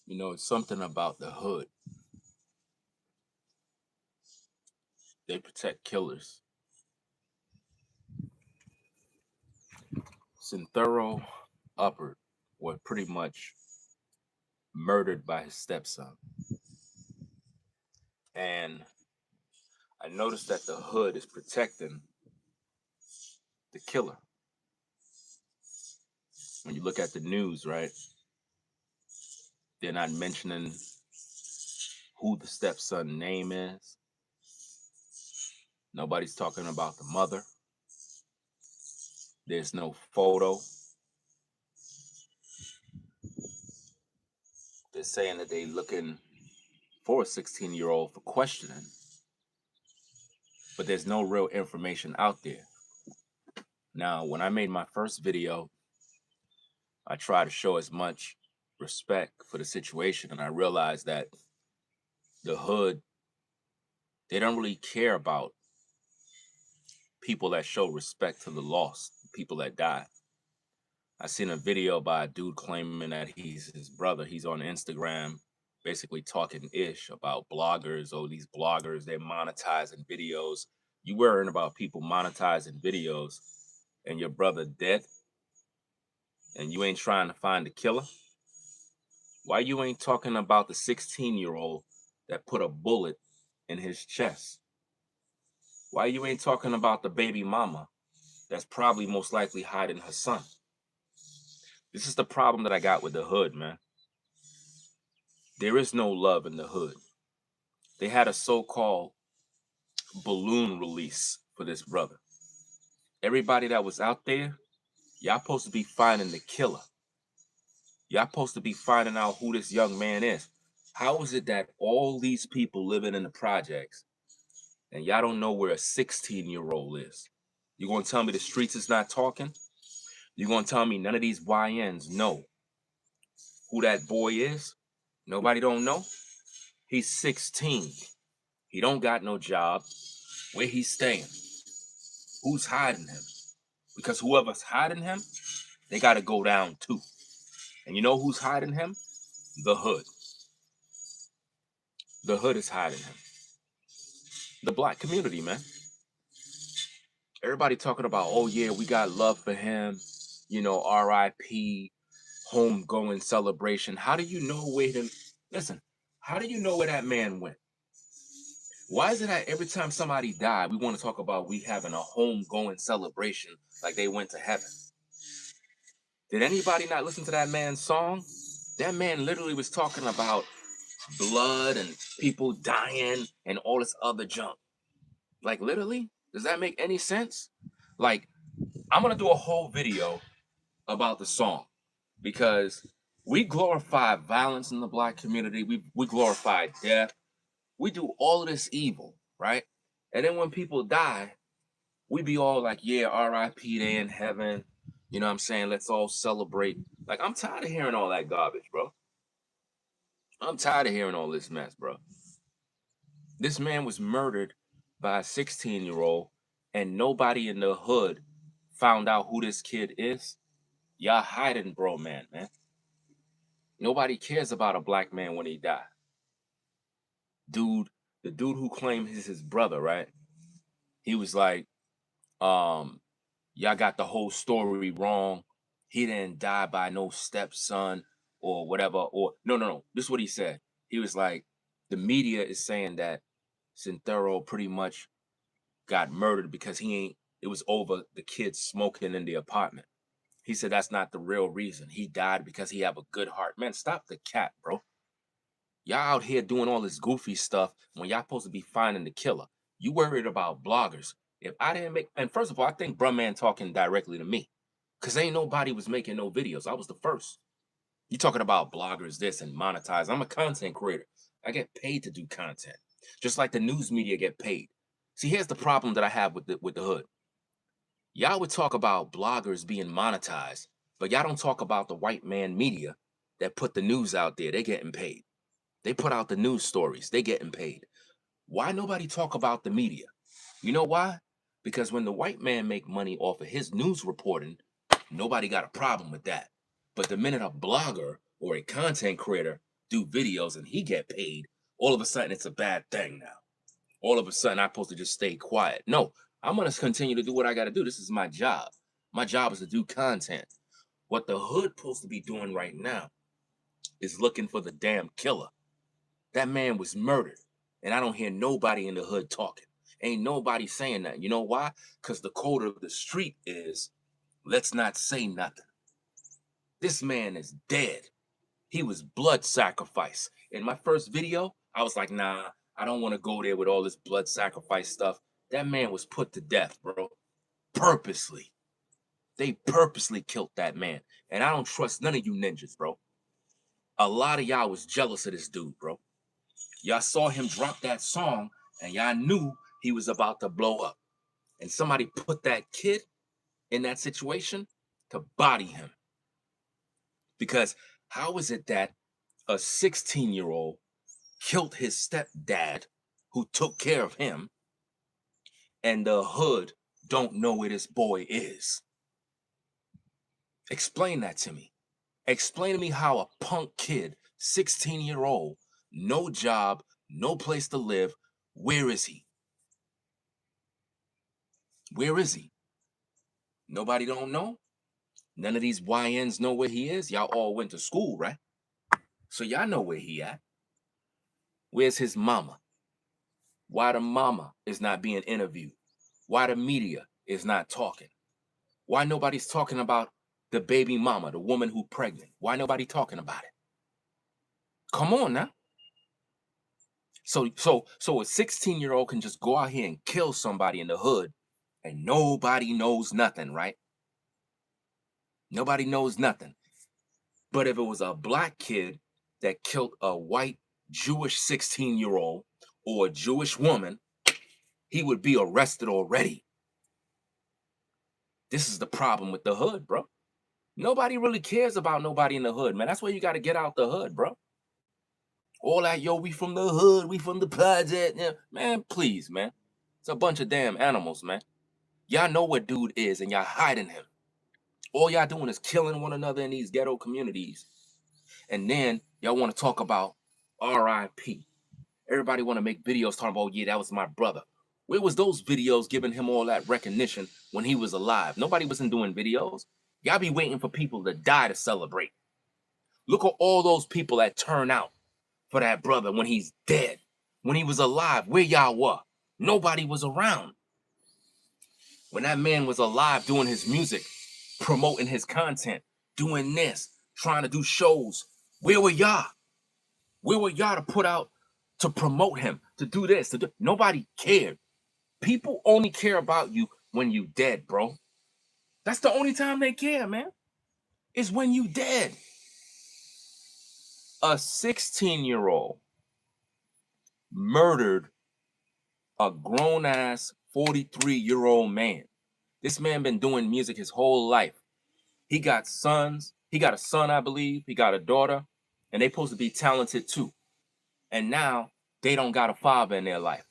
You know, it's something about the hood. They protect killers. Sinthoro Upward was pretty much murdered by his stepson. And I noticed that the hood is protecting the killer. When you look at the news, right, they're not mentioning who the stepson name is. Nobody's talking about the mother. There's no photo. They're saying that they're looking for a 16-year-old for questioning, but there's no real information out there. Now, when I made my first video, I try to show as much respect for the situation, and I realized that the hood, they don't really care about people that show respect to the lost, people that die. I seen a video by a dude claiming that he's his brother. He's on Instagram basically talking ish about bloggers. Oh, these bloggers, they're monetizing videos. You worrying about people monetizing videos and your brother dead and you ain't trying to find the killer? Why you ain't talking about the 16-year-old that put a bullet in his chest? Why you ain't talking about the baby mama that's probably most likely hiding her son? This is the problem that I got with the hood, man. There is no love in the hood. They had a so-called balloon release for this brother. Everybody that was out there, y'all supposed to be finding the killer. Y'all supposed to be finding out who this young man is. How is it that all these people living in the projects and y'all don't know where a 16-year-old is? You gonna tell me the streets is not talking? You gonna tell me none of these YNs know who that boy is? Nobody don't know? He's 16. He don't got no job. Where he's staying? Who's hiding him? Because whoever's hiding him, they got to go down too. And you know who's hiding him? The hood. The hood is hiding him. The black community, man. Everybody talking about, oh yeah, we got love for him. You know, R.I.P. Homegoing celebration. How do you know where him? Listen, how do you know where that man went? Why is it that every time somebody died, we want to talk about we having a homegoing celebration like they went to heaven? Did anybody not listen to that man's song? That man literally was talking about blood and people dying and all this other junk. Like, literally? Does that make any sense? Like, I'm going to do a whole video about the song because we glorify violence in the black community. We glorify death. We do all of this evil, right? And then when people die, we be all like, yeah, R.I.P. they in heaven. You know what I'm saying? Let's all celebrate. Like, I'm tired of hearing all that garbage, bro. I'm tired of hearing all this mess, bro. This man was murdered by a 16-year-old and nobody in the hood found out who this kid is. Y'all hiding, bro, man. Nobody cares about a black man when he died. Dude, the dude who claimed he's his brother, right? He was like, y'all got the whole story wrong. He didn't die by no stepson or whatever. Or no. This is what he said. He was like, the media is saying that Sinthoro pretty much got murdered because it was over the kids smoking in the apartment. He said that's not the real reason. He died because he have a good heart. Man, stop the cap, bro. Y'all out here doing all this goofy stuff when y'all supposed to be finding the killer. You worried about bloggers. If I didn't make, and first of all, I think bruh man talking directly to me. Cause ain't nobody was making no videos. I was the first. You talking about bloggers, this and monetize. I'm a content creator. I get paid to do content. Just like the news media get paid. See, here's the problem that I have with the hood. Y'all would talk about bloggers being monetized, but y'all don't talk about the white man media that put the news out there. They getting paid. They put out the news stories. They getting paid. Why nobody talk about the media? You know why? Because when the white man make money off of his news reporting, nobody got a problem with that. But the minute a blogger or a content creator do videos and he get paid, all of a sudden it's a bad thing now. All of a sudden I'm supposed to just stay quiet. No, I'm going to continue to do what I got to do. This is my job. My job is to do content. What the hood supposed to be doing right now is looking for the damn killer. That man was murdered, and I don't hear nobody in the hood talking. Ain't nobody saying that. You know why? Because the code of the street is, let's not say nothing. This man is dead. He was blood sacrifice. In my first video, I was like, nah, I don't want to go there with all this blood sacrifice stuff. That man was put to death, bro. Purposely. They purposely killed that man. And I don't trust none of you ninjas, bro. A lot of y'all was jealous of this dude, bro. Y'all saw him drop that song and y'all knew he was about to blow up. And somebody put that kid in that situation to body him. Because how is it that a 16-year-old killed his stepdad who took care of him and the hood don't know where this boy is? Explain that to me. Explain to me how a punk kid, 16-year-old, no job, no place to live, where is he? Where is he? Nobody don't know? None of these YNs know where he is? Y'all all went to school, right? So y'all know where he at. Where's his mama? Why the mama is not being interviewed? Why the media is not talking? Why nobody's talking about the baby mama, the woman who pregnant? Why nobody talking about it? Come on now. So a 16-year-old can just go out here and kill somebody in the hood and nobody knows nothing, right? Nobody knows nothing. But if it was a black kid that killed a white Jewish 16-year-old or a Jewish woman, he would be arrested already. This is the problem with the hood, bro. Nobody really cares about nobody in the hood, man. That's why you got to get out the hood, bro. All that, yo, we from the hood, we from the project. Yeah. Man, please, man. It's a bunch of damn animals, man. Y'all know what dude is and y'all hiding him. All y'all doing is killing one another in these ghetto communities. And then y'all want to talk about RIP. Everybody want to make videos talking about, yeah, that was my brother. Where was those videos giving him all that recognition when he was alive? Nobody wasn't doing videos. Y'all be waiting for people to die to celebrate. Look at all those people that turn out for that brother when he's dead. When he was alive, where y'all were? Nobody was around. When that man was alive doing his music, promoting his content, doing this, trying to do shows, where were y'all? Where were y'all to put out, to promote him, to do this, to do? Nobody cared. People only care about you when you dead, bro. That's the only time they care, man. Is when you dead. A 16-year-old murdered a grown-ass 43-year-old man. This man been doing music his whole life. He got sons. He got a son, I believe. He got a daughter. And they supposed to be talented too. And now they don't got a father in their life.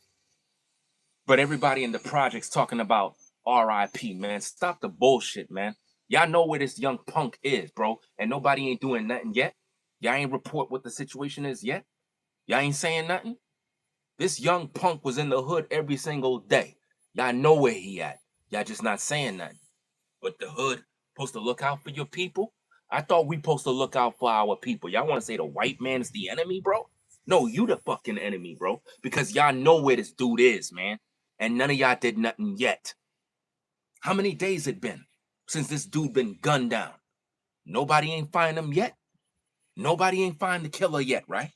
But everybody in the project's talking about RIP, man. Stop the bullshit, man. Y'all know where this young punk is, bro. And nobody ain't doing nothing yet. Y'all ain't report what the situation is yet. Y'all ain't saying nothing. This young punk was in the hood every single day. Y'all know where he at. Y'all just not saying nothing. But the hood supposed to look out for your people? I thought we supposed to look out for our people. Y'all want to say the white man is the enemy, bro? No, you the fucking enemy, bro. Because y'all know where this dude is, man. And none of y'all did nothing yet. How many days it been since this dude been gunned down? Nobody ain't find him yet. Nobody ain't find the killer yet, right?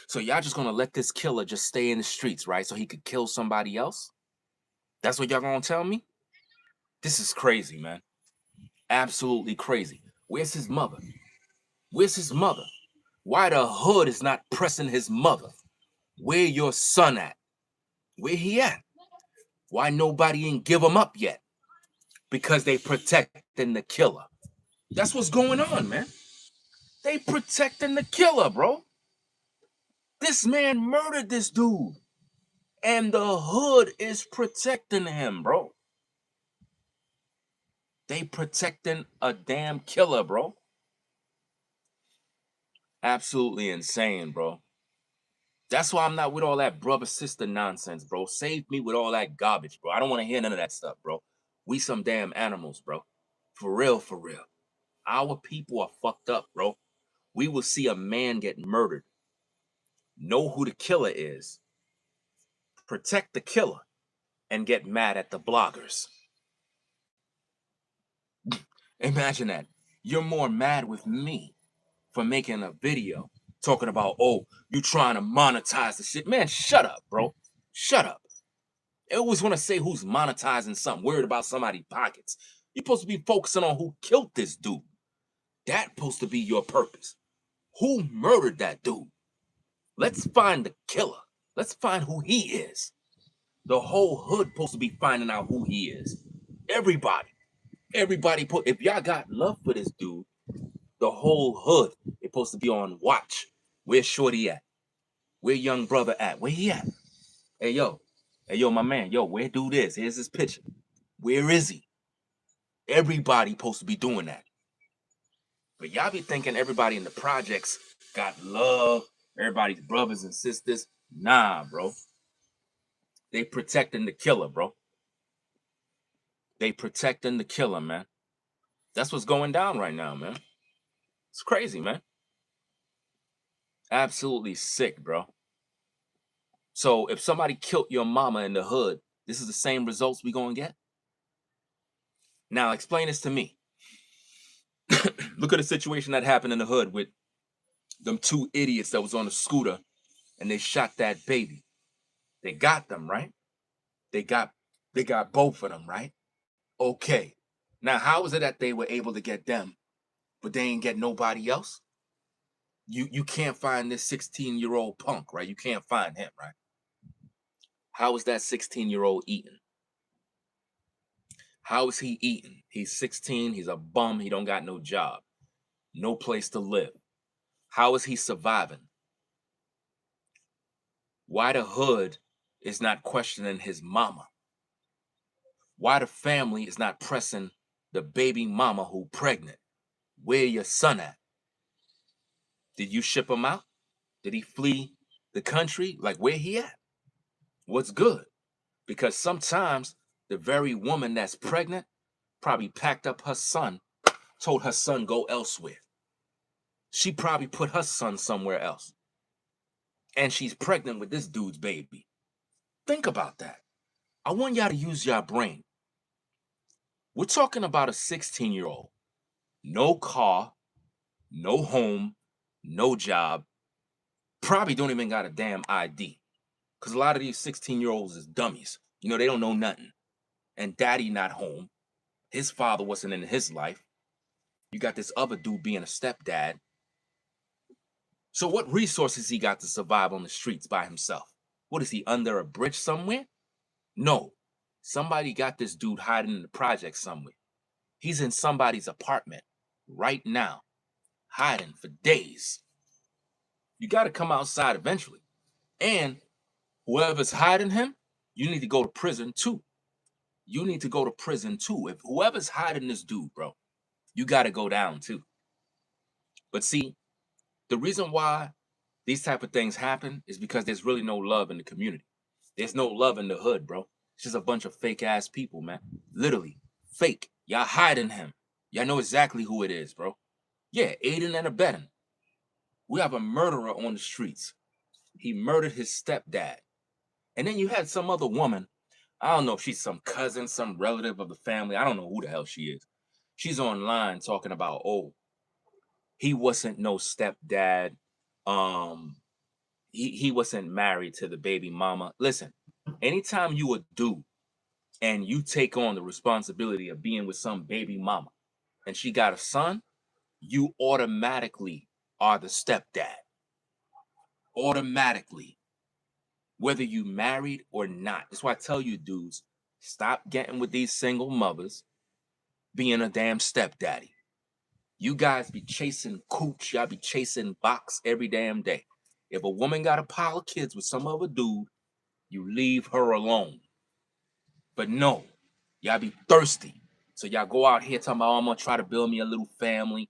So y'all just gonna let this killer just stay in the streets, right? So he could kill somebody else? That's what y'all gonna tell me? This is crazy, man. Absolutely crazy. Where's his mother? Where's his mother? Why the hood is not pressing his mother? Where your son at? Where he at? Why nobody ain't give him up yet? Because they protecting the killer. That's what's going on, man. They protecting the killer, bro. This man murdered this dude. And the hood is protecting him, bro. They protecting a damn killer, bro. Absolutely insane, bro. That's why I'm not with all that brother sister nonsense, bro. Save me with all that garbage, bro. I don't want to hear none of that stuff, bro. We some damn animals, bro. For real, for real. Our people are fucked up, bro. We will see a man get murdered, know who the killer is, protect the killer, and get mad at the bloggers. Imagine that. You're more mad with me for making a video talking about, oh, you trying to monetize the shit. Man, shut up, bro. Shut up. I always want to say who's monetizing something, worried about somebody's pockets. You're supposed to be focusing on who killed this dude. That's supposed to be your purpose. Who murdered that dude? Let's find the killer. Let's find who he is. The whole hood supposed to be finding out who he is. Everybody. If y'all got love for this dude, the whole hood is supposed to be on watch. Where's Shorty at? Where young brother at? Where he at? Hey, yo. Hey, yo, my man. Yo, where dude is? Here's his picture. Where is he? Everybody supposed to be doing that. But y'all be thinking everybody in the projects got love, everybody's brothers and sisters. Nah, bro. They protecting the killer, bro. They protecting the killer, man. That's what's going down right now, man. It's crazy, man. Absolutely sick, bro. So if somebody killed your mama in the hood, this is the same results we gonna get? Now explain this to me. Look at the situation that happened in the hood with them two idiots that was on a scooter and they shot that baby. They got them, right? They got both of them, right? Okay. Now, how is it that they were able to get them, but they ain't get nobody else? You can't find this 16-year-old punk, right? You can't find him, right? How is that 16-year-old eating? How is he eating? He's 16, he's a bum, he don't got no job, no place to live. How is he surviving? Why the hood is not questioning his mama? Why the family is not pressing the baby mama who pregnant? Where your son at? Did you ship him out? Did he flee the country? Like, where he at? What's good? Because sometimes the very woman that's pregnant probably packed up her son, told her son go elsewhere. She probably put her son somewhere else. And she's pregnant with this dude's baby. Think about that. I want y'all to use your brain. We're talking about a 16-year-old. No car, no home, no job. Probably don't even got a damn ID. Because a lot of these 16-year-olds is dummies. You know, they don't know nothing. And daddy not home. His father wasn't in his life. You got this other dude being a stepdad. So what resources he got to survive on the streets by himself? What is he, under a bridge somewhere? No. Somebody got this dude hiding in the project somewhere. He's in somebody's apartment right now, hiding for days. You got to come outside eventually. And whoever's hiding him, you need to go to prison too. You need to go to prison too. If whoever's hiding this dude, bro, you got to go down too. But see, the reason why these type of things happen is because there's really no love in the community. There's no love in the hood, bro. It's just a bunch of fake ass people, man. Literally fake. Y'all hiding him. Y'all know exactly who it is, bro. Yeah, aiding and abetting. We have a murderer on the streets. He murdered his stepdad. And then you had some other woman. I don't know if she's some cousin, some relative of the family. I don't know who the hell she is. She's online talking about, oh, he wasn't no stepdad. He wasn't married to the baby mama. Listen, anytime you a dude and you take on the responsibility of being with some baby mama and she got a son, you automatically are the stepdad. Automatically. Whether you married or not. That's why I tell you dudes, stop getting with these single mothers being a damn stepdaddy. You guys be chasing cooch, y'all be chasing box every damn day. If a woman got a pile of kids with some other dude, you leave her alone. But no, y'all be thirsty. So y'all go out here talking about, oh, I'm gonna try to build me a little family.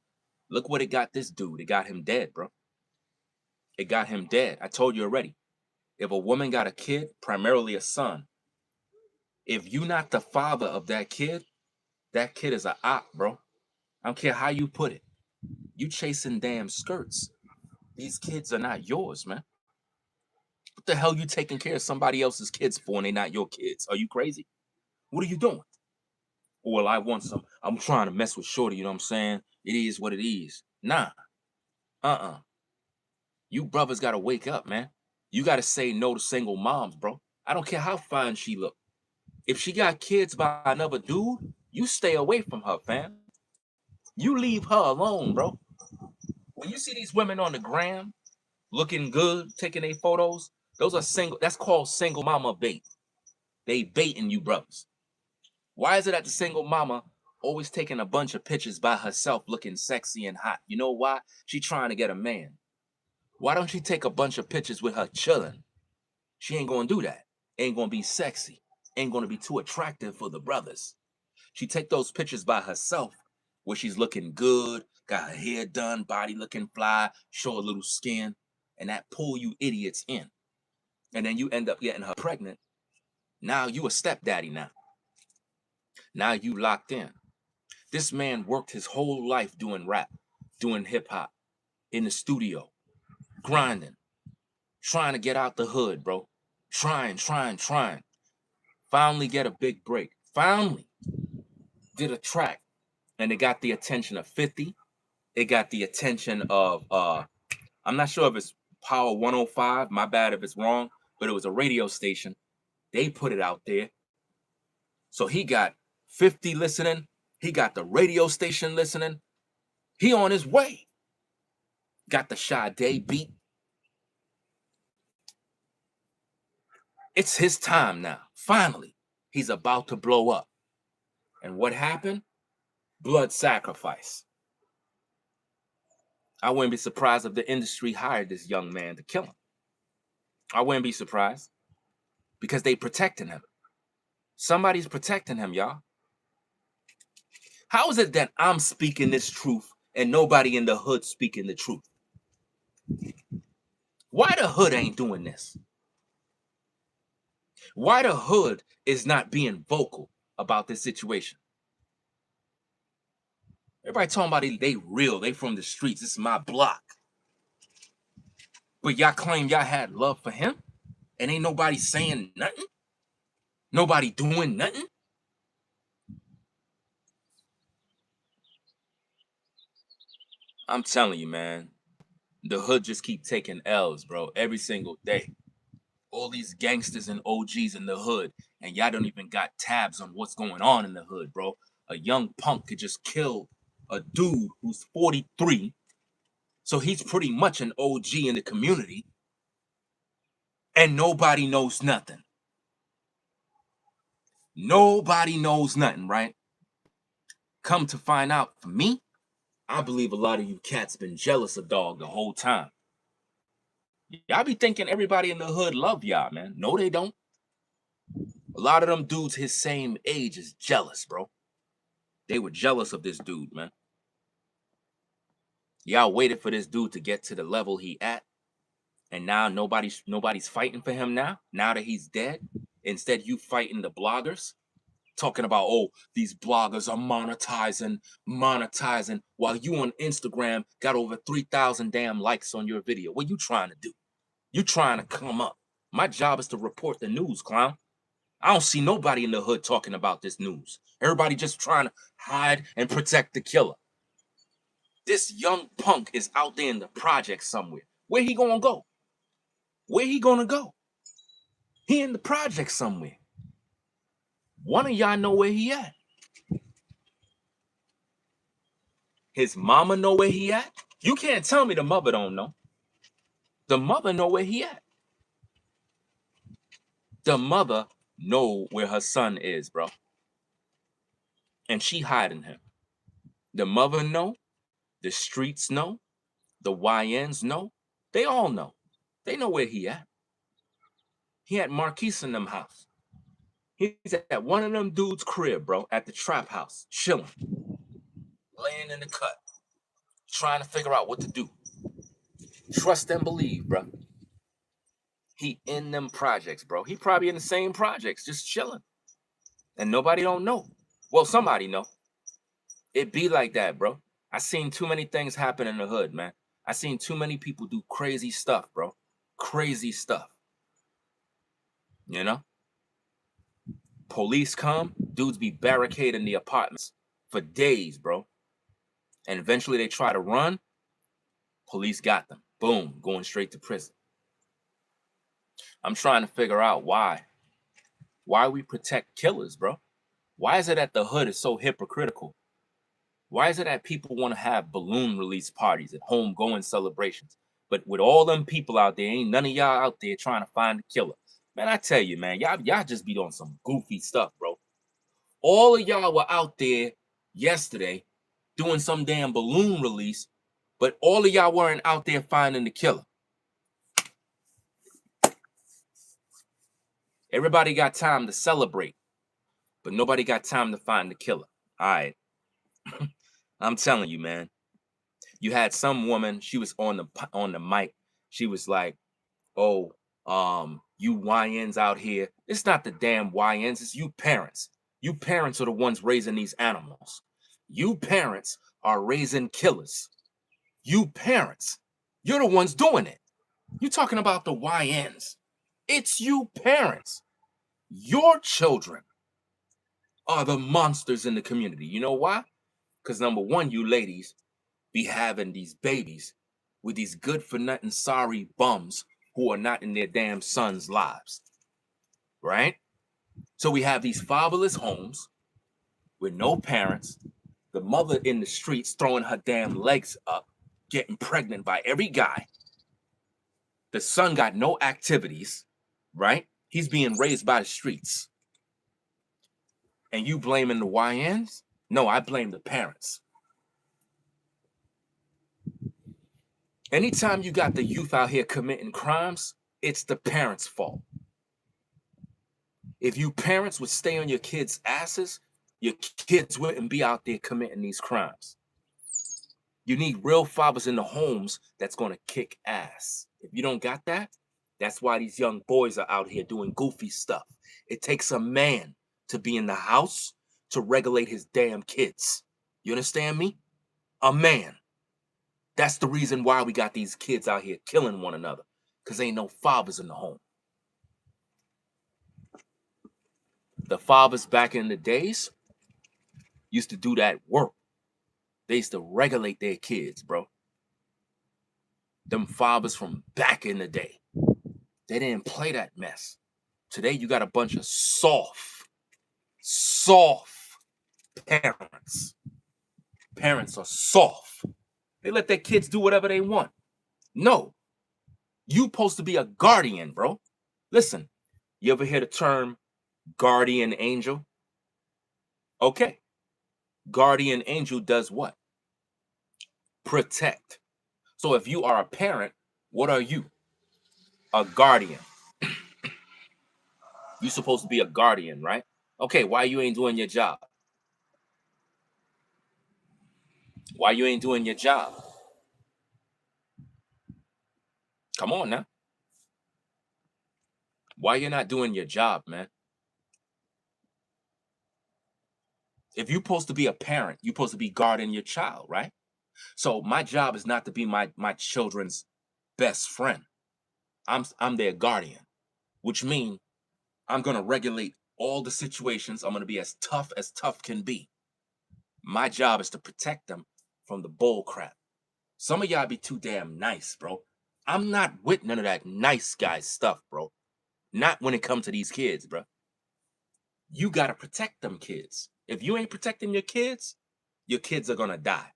Look what it got this dude. It got him dead, bro. It got him dead. I told you already. If a woman got a kid, primarily a son, if you not the father of that kid is a op, bro. I don't care how you put it. You chasing damn skirts. These kids are not yours, man. What the hell you taking care of somebody else's kids for and they not your kids? Are you crazy? What are you doing? Well, I'm trying to mess with Shorty, you know what I'm saying? It is what it is. Nah. You brothers gotta wake up, man. You gotta say no to single moms, bro. I don't care how fine she look. If she got kids by another dude, you stay away from her, fam. You leave her alone, bro. When you see these women on the gram looking good, taking their photos, those are single. That's called single mama bait. They baiting you, brothers. Why is it that the single mama always taking a bunch of pictures by herself, looking sexy and hot? You know why? She trying to get a man. Why don't she take a bunch of pictures with her chilling? She ain't gonna do that. Ain't gonna be sexy. Ain't gonna be too attractive for the brothers. She take those pictures by herself where she's looking good, got her hair done, body looking fly, show a little skin, and that pull you idiots in. And then you end up getting her pregnant. Now you a stepdaddy now. Now you locked in. This man worked his whole life doing rap, doing hip hop, in the studio, grinding, trying to get out the hood, bro. Trying. Finally get a big break. Finally did a track. And it got the attention of 50. It got the attention of I'm not sure if it's Power 105. My bad if it's wrong, but it was a radio station. They put it out there. So he got 50 listening. He got the radio station listening. He on his way. Got the Sade beat. It's his time now. Finally, he's about to blow up. And what happened? Blood sacrifice. I wouldn't be surprised if the industry hired this young man to kill him. I wouldn't be surprised because they protecting him. Somebody's protecting him, y'all. How is it that I'm speaking this truth and nobody in the hood speaking the truth? Why the hood ain't doing this? Why the hood is not being vocal about this situation? Everybody talking about they real, they from the streets, this is my block. But y'all claim y'all had love for him and ain't nobody saying nothing? Nobody doing nothing? I'm telling you, man, the hood just keep taking L's, bro, every single day. All these gangsters and OGs in the hood, and y'all don't even got tabs on what's going on in the hood, bro. A young punk could just kill a dude who's 43, so he's pretty much an OG in the community, and nobody knows nothing. Nobody knows nothing, right? Come to find out, for me, I believe a lot of you cats been jealous of Dog the whole time. Y'all be thinking everybody in the hood love y'all, man. No, they don't. A lot of them dudes his same age is jealous, bro. They were jealous of this dude, man. Y'all waited for this dude to get to the level he at, and now nobody's fighting for him now that he's dead. Instead, you fighting the bloggers, talking about, oh, these bloggers are monetizing, while you on Instagram got over 3,000 damn likes on your video. What you trying to do? You trying to come up. My job is to report the news, clown. I don't see nobody in the hood talking about this news. Everybody just trying to hide and protect the killer. This young punk is out there in the project somewhere. Where he gonna go? Where he gonna go? He in the project somewhere. One of y'all know where he at. His mama know where he at. You can't tell me the mother don't know. The mother know where he at. The mother know where her son is, bro. And she hiding him. The mother know. The streets know. The YNs know. They all know. They know where he at. He at Marquise in them house. He's at one of them dudes' crib, bro, at the trap house, chilling, laying in the cut, trying to figure out what to do. Trust and believe, bro. He in them projects, bro. He probably in the same projects, just chilling. And nobody don't know. Well, somebody know. It be like that, bro. I seen too many things happen in the hood, man. I seen too many people do crazy stuff, bro. Crazy stuff. You know? Police come, dudes be barricading the apartments for days, bro. And eventually they try to run. Police got them. Boom, going straight to prison. I'm trying to figure out why. Why we protect killers, bro? Why is it that the hood is so hypocritical? Why is it that people want to have balloon release parties at homegoing celebrations? But with all them people out there, ain't none of y'all out there trying to find the killer. Man, I tell you, man, y'all just be doing some goofy stuff, bro. All of y'all were out there yesterday doing some damn balloon release, but all of y'all weren't out there finding the killer. Everybody got time to celebrate, but nobody got time to find the killer. All right. I'm telling you, man. You had some woman, she was on the mic. She was like, "Oh, you YNs out here. It's not the damn YNs, it's you parents. You parents are the ones raising these animals. You parents are raising killers. You parents, you're the ones doing it. You talking about the YNs. It's you parents. Your children are the monsters in the community. You know why? Because number one, you ladies be having these babies with these good for nothing sorry bums who are not in their damn sons' lives. Right? So we have these fatherless homes with no parents, the mother in the streets throwing her damn legs up, getting pregnant by every guy. The son got no activities, right? He's being raised by the streets. And you blaming the YNs? No, I blame the parents. Anytime you got the youth out here committing crimes, it's the parents' fault. If you parents would stay on your kids' asses, your kids wouldn't be out there committing these crimes. You need real fathers in the homes that's going to kick ass. If you don't got that, that's why these young boys are out here doing goofy stuff. It takes a man to be in the house to regulate his damn kids. You understand me? A man. That's the reason why we got these kids out here killing one another, because ain't no fathers in the home. The fathers back in the days used to do that work. They used to regulate their kids, bro. Them fathers from back in the day, they didn't play that mess. Today, you got a bunch of soft parents. Parents are soft. They let their kids do whatever they want. No, you supposed to be a guardian, bro. Listen, you ever hear the term guardian angel? Okay. Guardian angel does what? Protect. So if you are a parent, what are you? A guardian. You're supposed to be a guardian, right? Okay, why you ain't doing your job? Why you ain't doing your job? Come on now. Why you're not doing your job, man? If you're supposed to be a parent, you're supposed to be guarding your child, right? So my job is not to be my children's best friend. I'm their guardian, which means I'm gonna regulate all the situations. I'm gonna be as tough can be. My job is to protect them from the bull crap. Some of y'all be too damn nice, bro. I'm not with none of that nice guy stuff, bro. Not when it comes to these kids, bro. You gotta protect them kids. If you ain't protecting your kids are gonna die.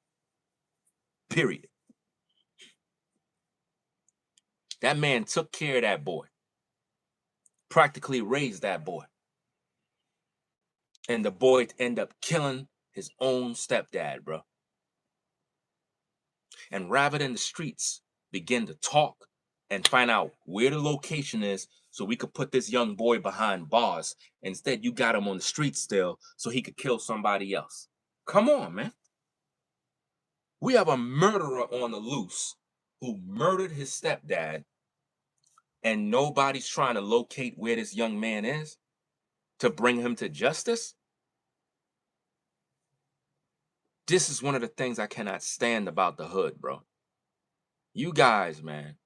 Period. That man took care of that boy. Practically raised that boy. And the boy end up killing his own stepdad, bro. And rather than the streets begin to talk and find out where the location is so we could put this young boy behind bars, instead you got him on the street still so he could kill somebody else. Come on, man. We have a murderer on the loose who murdered his stepdad, and nobody's trying to locate where this young man is to bring him to justice? This is one of the things I cannot stand about the hood, bro. You guys, man,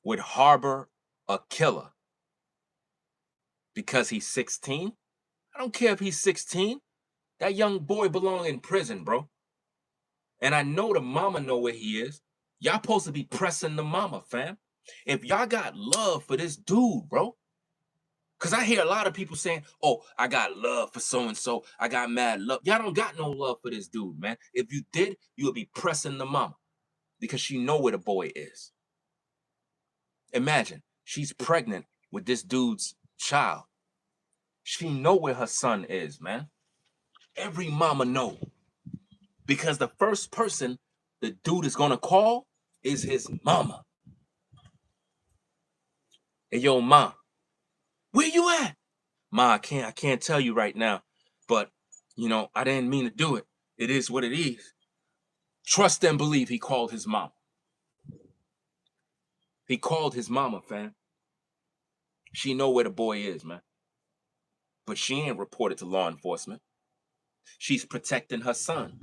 would harbor a killer because he's 16? I don't care if he's 16. That young boy belong in prison, bro. And I know the mama know where he is. Y'all supposed to be pressing the mama, fam. If y'all got love for this dude, bro. Because I hear a lot of people saying, oh, I got love for so-and-so. I got mad love. Y'all don't got no love for this dude, man. If you did, you would be pressing the mama because she know where the boy is. Imagine, she's pregnant with this dude's child. She know where her son is, man. Every mama know. Because the first person the dude is going to call is his mama. Hey, yo, ma, where you at? Ma, I can't tell you right now, but, you know, I didn't mean to do it. It is what it is. Trust and believe he called his mama. He called his mama, fam. She know where the boy is, man. But she ain't reported to law enforcement. She's protecting her son.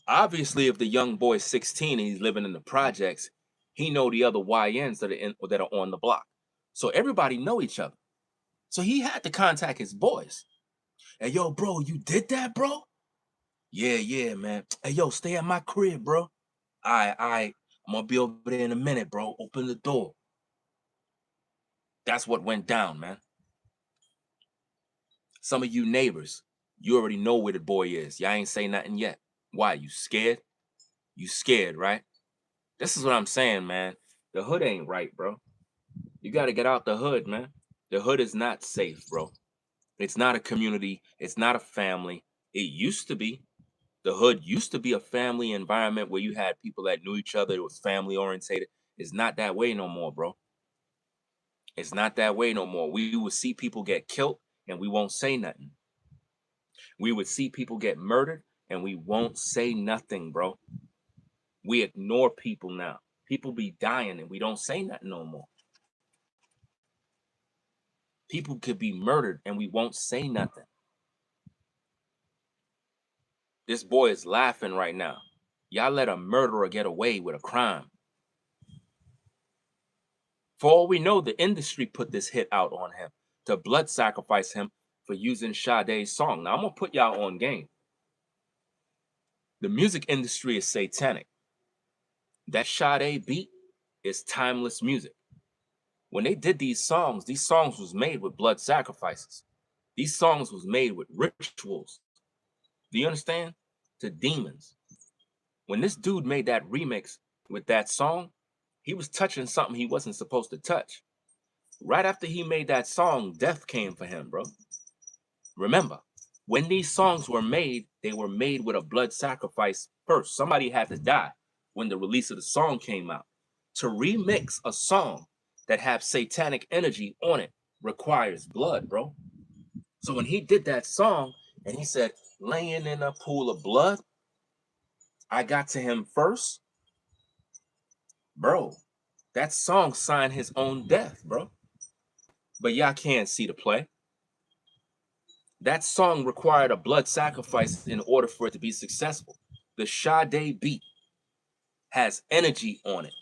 Obviously, if the young boy's 16 and he's living in the projects, he know the other YNs that are on the block. So everybody know each other. So he had to contact his boys. Hey, yo, bro, you did that, bro? Yeah, man. Hey, yo, stay at my crib, bro. I'm gonna be over there in a minute, bro. Open the door. That's what went down, man. Some of you neighbors, you already know where the boy is. Y'all ain't say nothing yet. Why? You scared? You scared, right? This is what I'm saying, man. The hood ain't right, bro. You got to get out the hood, man. The hood is not safe, bro. It's not a community. It's not a family. It used to be. The hood used to be a family environment where you had people that knew each other. It was family orientated. It's not that way no more, bro. It's not that way no more. We would see people get killed and we won't say nothing. We would see people get murdered and we won't say nothing, bro. We ignore people now. People be dying and we don't say nothing no more. People could be murdered and we won't say nothing. This boy is laughing right now. Y'all let a murderer get away with a crime. For all we know, the industry put this hit out on him to blood sacrifice him for using Sade's song. Now, I'm going to put y'all on game. The music industry is satanic. That Sade beat is timeless music. When they did these songs was made with blood sacrifices. These songs was made with rituals. Do you understand? To demons. When this dude made that remix with that song, he was touching something he wasn't supposed to touch. Right after he made that song, death came for him, bro. Remember, when these songs were made, they were made with a blood sacrifice first. Somebody had to die when the release of the song came out. To remix a song that have satanic energy on it requires blood, bro. So when he did that song and he said, laying in a pool of blood, I got to him first, bro. That song signed his own death, bro. But y'all can't see the play. That song required a blood sacrifice in order for it to be successful. The Sade beat has energy on it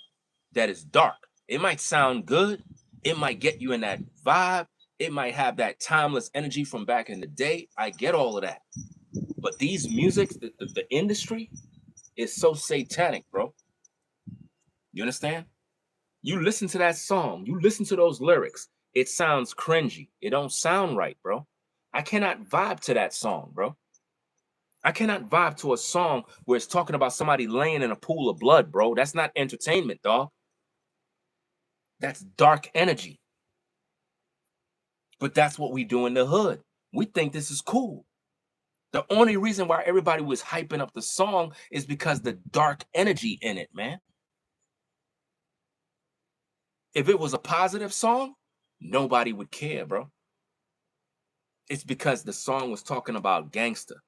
that is dark. It might sound good. It might get you in that vibe. It might have that timeless energy from back in the day. I get all of that. But these musics, the industry is so satanic, bro. You understand? You listen to that song. You listen to those lyrics. It sounds cringy. It don't sound right, bro. I cannot vibe to that song, bro. I cannot vibe to a song where it's talking about somebody laying in a pool of blood, bro. That's not entertainment, dog. That's dark energy. But that's what we do in the hood. We think this is cool. The only reason why everybody was hyping up the song is because the dark energy in it, man. If it was a positive song, nobody would care, bro. It's because the song was talking about gangster.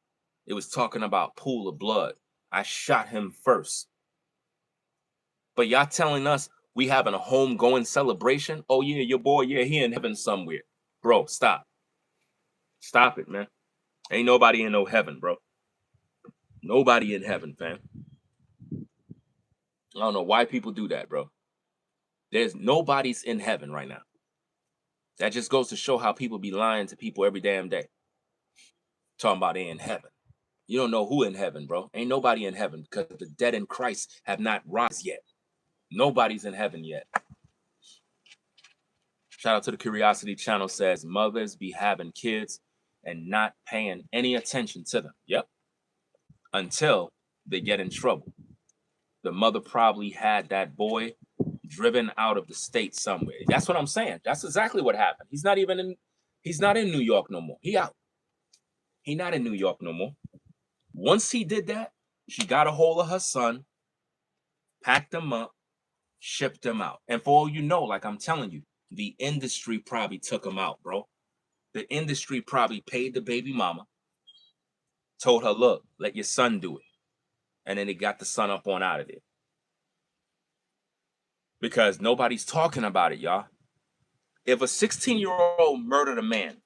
It was talking about pool of blood. I shot him first. But y'all telling us we having a homegoing celebration? Oh yeah, your boy, yeah, he in heaven somewhere. Bro, stop. Stop it, man. Ain't nobody in no heaven, bro. Nobody in heaven, fam. I don't know why people do that, bro. There's nobody's in heaven right now. That just goes to show how people be lying to people every damn day. Talking about they in heaven. You don't know who in heaven, bro. Ain't nobody in heaven because the dead in Christ have not rise yet. Nobody's in heaven yet. Shout out to the Curiosity channel says mothers be having kids and not paying any attention to them. Yep. Until they get in trouble. The mother probably had that boy driven out of the state somewhere. That's what I'm saying. That's exactly what happened. He's not in New York no more. He out. He not in New York no more. Once he did that, she got a hold of her son, packed him up, shipped him out. And for all you know, like I'm telling you, the industry probably took him out, bro. The industry probably paid the baby mama, told her, look, let your son do it. And then they got the son up on out of there. Because nobody's talking about it, y'all. If a 16-year-old murdered a man,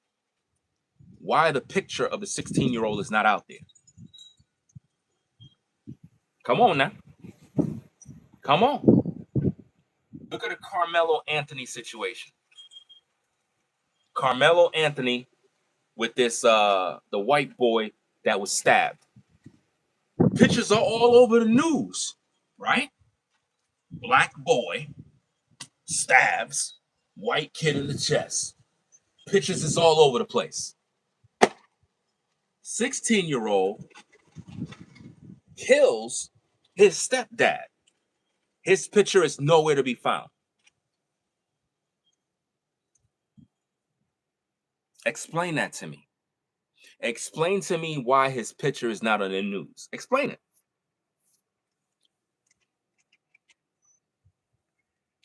why the picture of the 16-year-old is not out there? Come on now. Come on. Look at the Carmelo Anthony situation. Carmelo Anthony with this the white boy that was stabbed. Pictures are all over the news, right? Black boy stabs white kid in the chest. Pictures is all over the place. 16-year-old kills his stepdad. His picture is nowhere to be found. Explain that to me. Explain to me why his picture is not on the news. Explain it.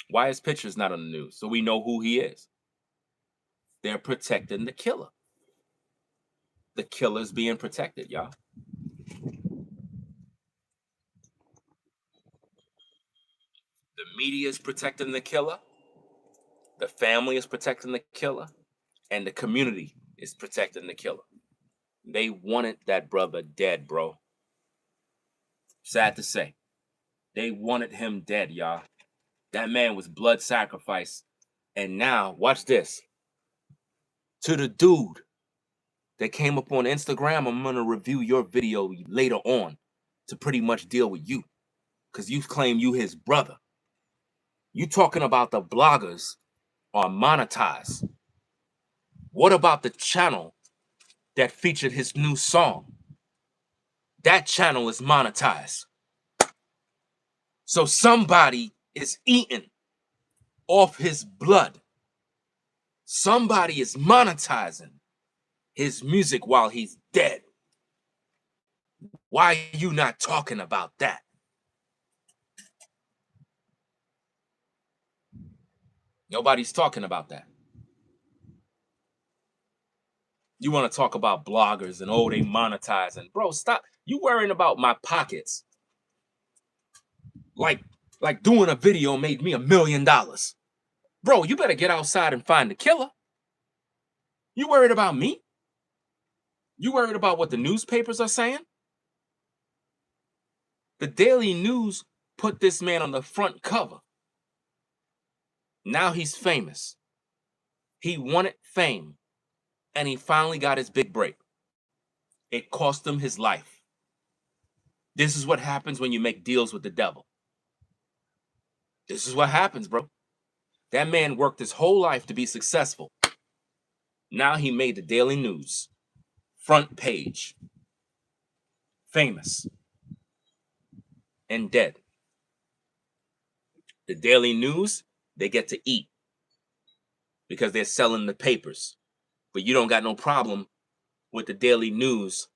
Why his picture is not on the news? So we know who he is. They're protecting the killer. The killer's being protected, y'all. The media is protecting the killer. The family is protecting the killer. And the community is protecting the killer. They wanted that brother dead, bro. Sad to say. They wanted him dead, y'all. That man was blood sacrifice. And now, watch this. To the dude that came up on Instagram, I'm going to review your video later on to pretty much deal with you. Because you claim you his brother. You talking about the bloggers are monetized. What about the channel that featured his new song? That channel is monetized. So somebody is eating off his blood. Somebody is monetizing his music while he's dead. Why are you not talking about that? Nobody's talking about that. You want to talk about bloggers and oh, they monetizing. Bro, stop. You worrying about my pockets. Like doing a video made me $1 million. Bro, you better get outside and find the killer. You worried about me? You worried about what the newspapers are saying? The Daily News put this man on the front cover. Now he's famous. He wanted fame, and he finally got his big break. It cost him his life. This is what happens when you make deals with the devil. This is what happens, bro. That man worked his whole life to be successful. Now he made the Daily News. Front page. Famous. And dead. The Daily News, they get to eat. Because they're selling the papers. But you don't got no problem with the Daily News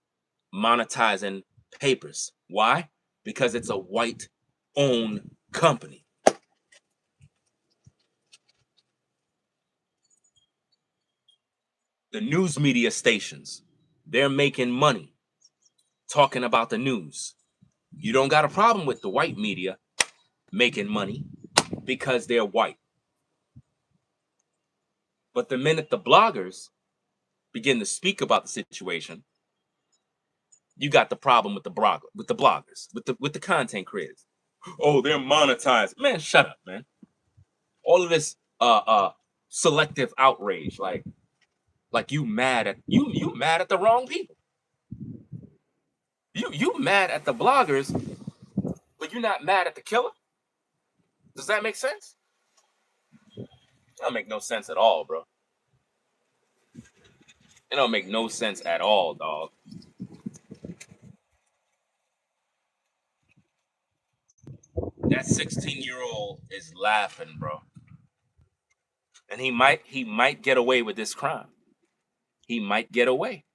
monetizing papers. Why? Because it's a white-owned company. The news media stations, they're making money talking about the news. You don't got a problem with the white media making money because they're white. But the minute the bloggers begin to speak about the situation, you got the problem with the bloggers, with the content creators. Oh, they're monetized. Man, shut up, man. All of this selective outrage, like you mad at you mad at the wrong people. You mad at the bloggers, but you're not mad at the killer? Does that make sense? That don't make no sense at all, bro. It don't make no sense at all, dog. That 16-year-old is laughing, bro. And he might get away with this crime. He might get away.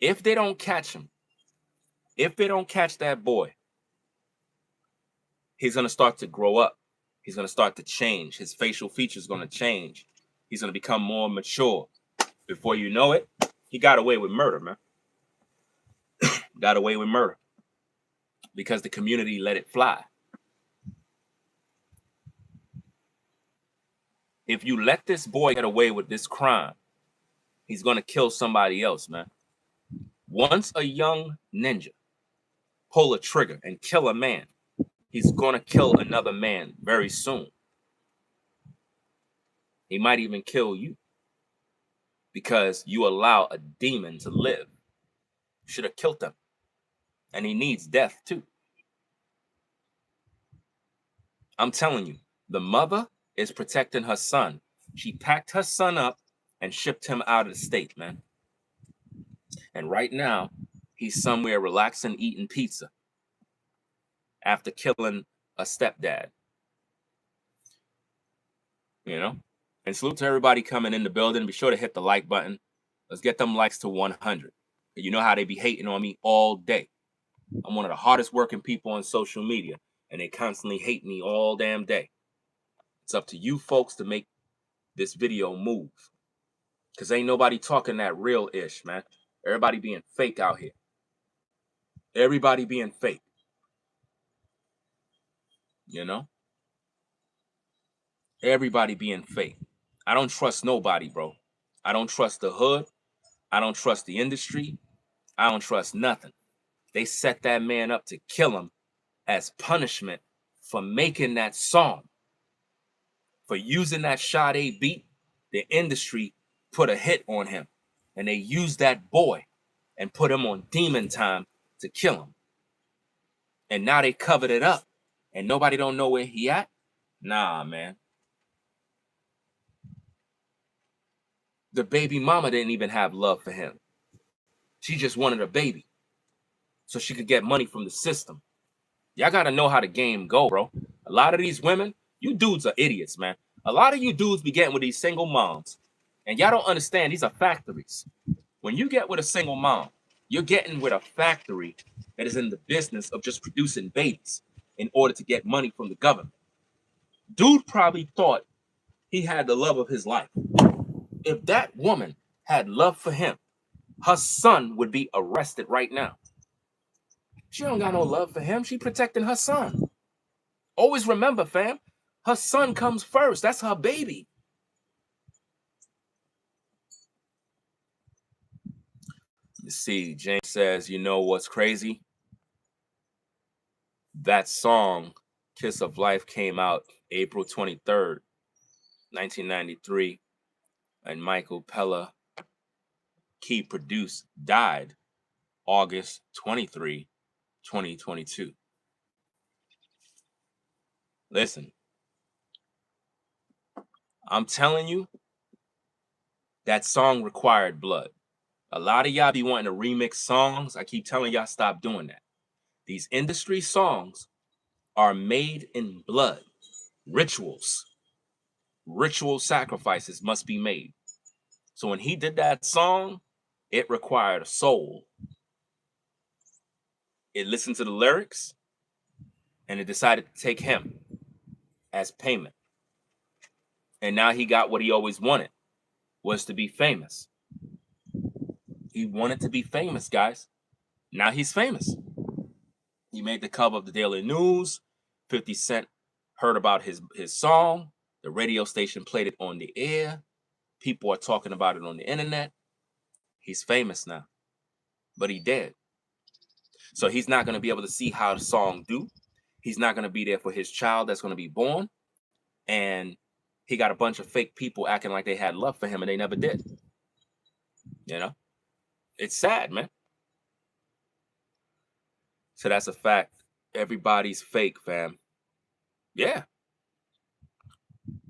If they don't catch him, if they don't catch that boy, he's going to start to grow up. He's going to start to change. His facial features going to change. He's going to become more mature. Before you know it, he got away with murder, man. Got away with murder because the community let it fly. If you let this boy get away with this crime, he's going to kill somebody else, man. Once a young ninja pull a trigger and kill a man, he's going to kill another man very soon. He might even kill you because you allow a demon to live. You should have killed him. And he needs death too. I'm telling you, the mother is protecting her son. She packed her son up and shipped him out of the state, man. And right now, he's somewhere relaxing, eating pizza after killing a stepdad. You know? And salute to everybody coming in the building. Be sure to hit the like button. Let's get them likes to 100. You know how they be hating on me all day. I'm one of the hardest working people on social media, and they constantly hate me all damn day. It's up to you folks to make this video move. Because ain't nobody talking that real-ish, man. Everybody being fake out here. Everybody being fake. You know? Everybody being fake. I don't trust nobody, bro. I don't trust the hood. I don't trust the industry. I don't trust nothing. They set that man up to kill him as punishment for making that song. For using that Sade beat, the industry put a hit on him. And they used that boy and put him on demon time to kill him. And now they covered it up. And nobody don't know where he at? Nah, man. The baby mama didn't even have love for him. She just wanted a baby so she could get money from the system. Y'all got to know how the game go, bro. A lot of these women, you dudes are idiots, man. A lot of you dudes be getting with these single moms. And y'all don't understand, these are factories. When you get with a single mom, you're getting with a factory that is in the business of just producing babies in order to get money from the government. Dude probably thought he had the love of his life. If that woman had love for him, her son would be arrested right now. She don't got no love for him. She protecting her son. Always remember, fam, her son comes first. That's her baby. You see, James says, you know what's crazy? That song, Kiss of Life, came out April 23rd, 1993. And Michael Pella, key produced, died August 23, 2022. Listen, I'm telling you, that song required blood. A lot of y'all be wanting to remix songs. I keep telling y'all, stop doing that. These industry songs are made in blood. Rituals. Ritual sacrifices must be made. So when he did that song, it required a soul. It listened to the lyrics, and it decided to take him as payment. And now he got what he always wanted, was to be famous. He wanted to be famous, guys. Now he's famous. He made the cover of the Daily News. 50 Cent heard about his song. The radio station played it on the air. People are talking about it on the internet. He's famous now, but he dead. So he's not going to be able to see how the song do. He's not going to be there for his child that's going to be born. And he got a bunch of fake people acting like they had love for him and they never did. You know? It's sad, man. So that's a fact. Everybody's fake, fam. Yeah.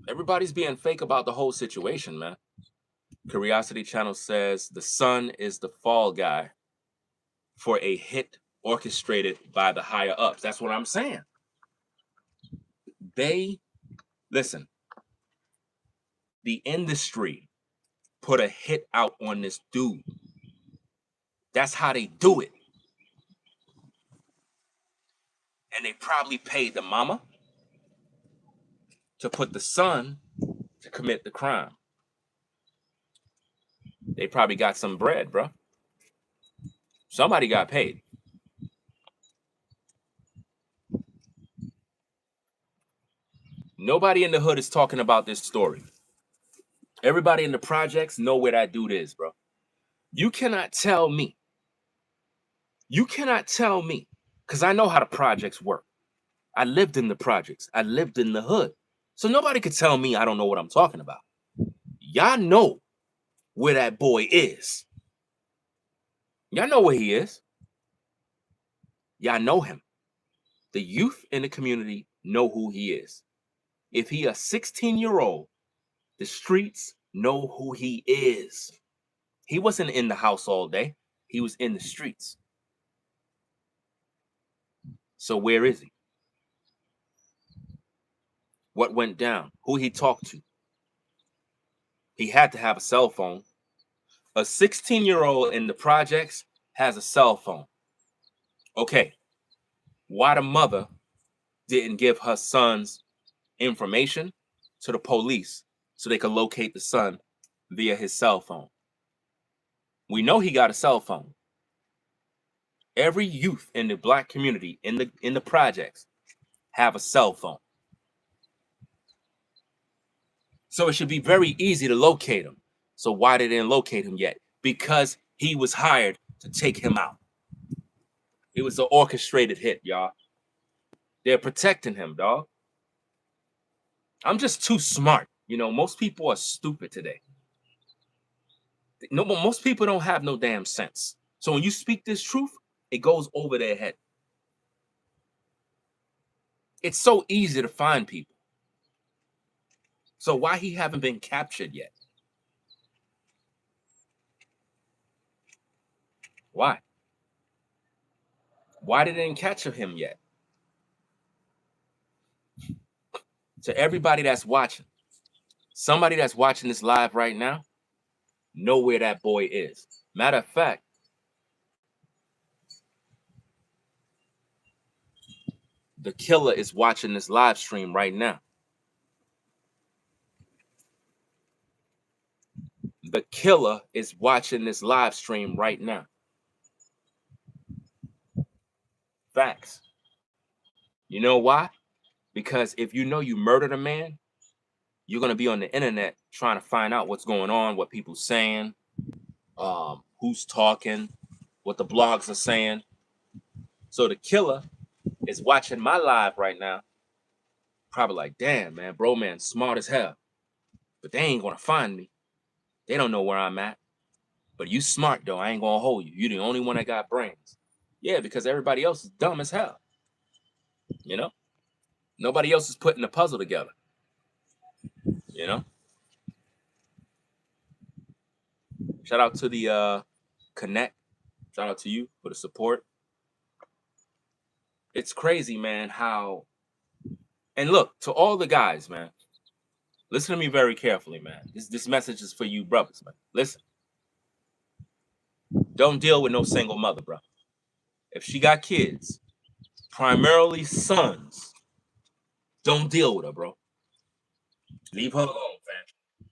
Everybody's being fake about the whole situation, man. Curiosity Channel says the son is the fall guy for a hit orchestrated by the higher ups. That's what I'm saying. Listen, the industry put a hit out on this dude. That's how they do it. And they probably paid the mama to put the son to commit the crime. They probably got some bread, bro. Somebody got paid. Nobody in the hood is talking about this story. Everybody in the projects know where that dude is, bro. You cannot tell me. Because I know how the projects work. I lived in the projects. I lived in the hood. So nobody could tell me I don't know what I'm talking about. Y'all know where that boy is. Y'all know where he is. Y'all know him. The youth in the community know who he is. If he a 16-year-old, the streets know who he is. He wasn't in the house all day. He was in the streets. So where is he? What went down? Who he talked to? He had to have a cell phone. A 16-year-old in the projects has a cell phone. Okay. Why the mother didn't give her son's information to the police so they could locate the son via his cell phone? We know he got a cell phone. Every youth in the black community in the projects have a cell phone. So it should be very easy to locate him. So why they didn't locate him yet? Because he was hired to take him out. It was an orchestrated hit, y'all. They're protecting him, dog. I'm just too smart. You know, most people are stupid today. No, most people don't have no damn sense. So when you speak this truth, it goes over their head. It's so easy to find people. So why he haven't been captured yet? Why? Why they didn't capture him yet? To everybody that's watching, somebody that's watching this live right now, know where that boy is. Matter of fact, the killer is watching this live stream right now. The killer is watching this live stream right now. Facts. You know why? Because if you know you murdered a man, you're going to be on the internet trying to find out what's going on, what people saying, who's talking, what the blogs are saying. So the killer is watching my live right now. Probably like, damn, man, bro, man, smart as hell. But they ain't going to find me. They don't know where I'm at. But you smart, though. I ain't going to hold you. You're the only one that got brains. Yeah, because everybody else is dumb as hell. You know? Nobody else is putting the puzzle together. You know? Shout out to the Connect. Shout out to you for the support. It's crazy, man, how... And look, to all the guys, man, listen to me very carefully, man. This message is for you brothers, man. Listen. Don't deal with no single mother, bro. If she got kids, primarily sons, don't deal with her, bro. Leave her alone, fam.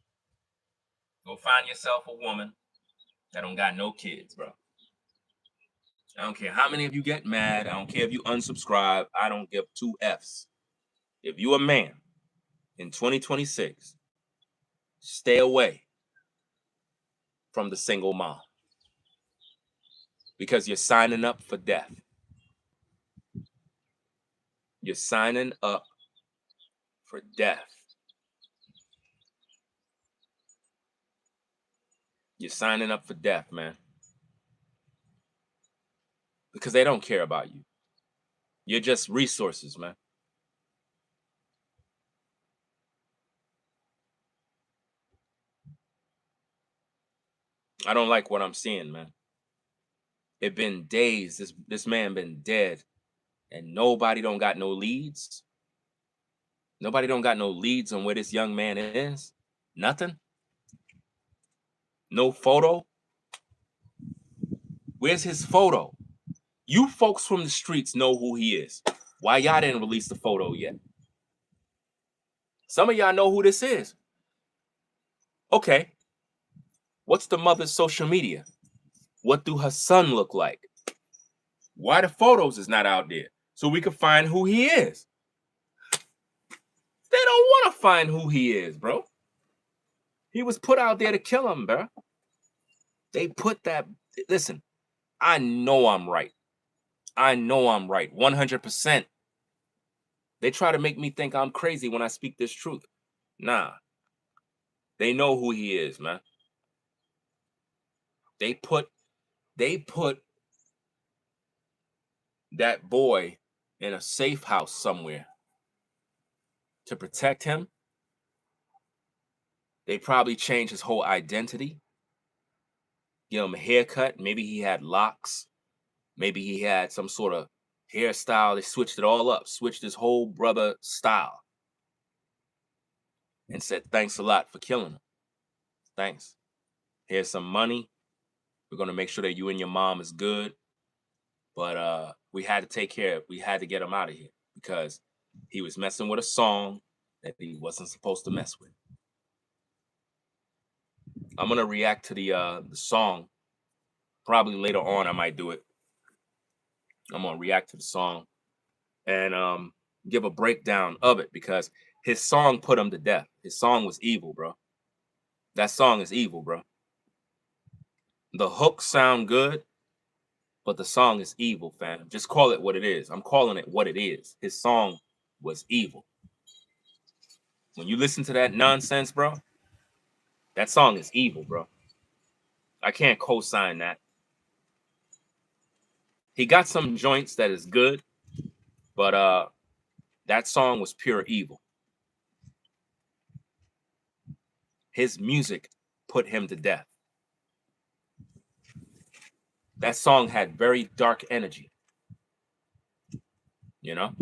Go find yourself a woman that don't got no kids, bro. I don't care how many of you get mad. I don't care if you unsubscribe. I don't give two Fs. If you a man in 2026, stay away from the single mom because you're signing up for death. You're signing up for death. You're signing up for death, man. Because they don't care about you. You're just resources, man. I don't like what I'm seeing, man. It been days. This man been dead, and nobody don't got no leads. Nobody don't got no leads on where this young man is. Nothing. No photo. Where's his photo? You folks from the streets know who he is. Why y'all didn't release the photo yet? Some of y'all know who this is. Okay. What's the mother's social media? What do her son look like? Why the photos is not out there? So we can find who he is. They don't want to find who he is, bro. He was put out there to kill him, bro. They put that. Listen, I know I'm right. I know I'm right. 100%. They try to make me think I'm crazy when I speak this truth. Nah. They know who he is, man. They put that boy in a safe house somewhere to protect him. They probably changed his whole identity. Give him a haircut. Maybe he had locks. Maybe he had some sort of hairstyle. They switched it all up, switched his whole brother style, and said, thanks a lot for killing him. Thanks. Here's some money. We're going to make sure that you and your mom is good. But we had to take care of, we had to get him out of here because he was messing with a song that he wasn't supposed to mess with. I'm going to react to the song. Probably later on I might do it. I'm going to react to the song and give a breakdown of it because his song put him to death. His song was evil, bro. That song is evil, bro. The hooks sound good, but the song is evil, fam. Just call it what it is. I'm calling it what it is. His song was evil. When you listen to that nonsense, bro, that song is evil, bro. I can't co-sign that. He got some joints that is good, but that song was pure evil. His music put him to death. That song had very dark energy. You know?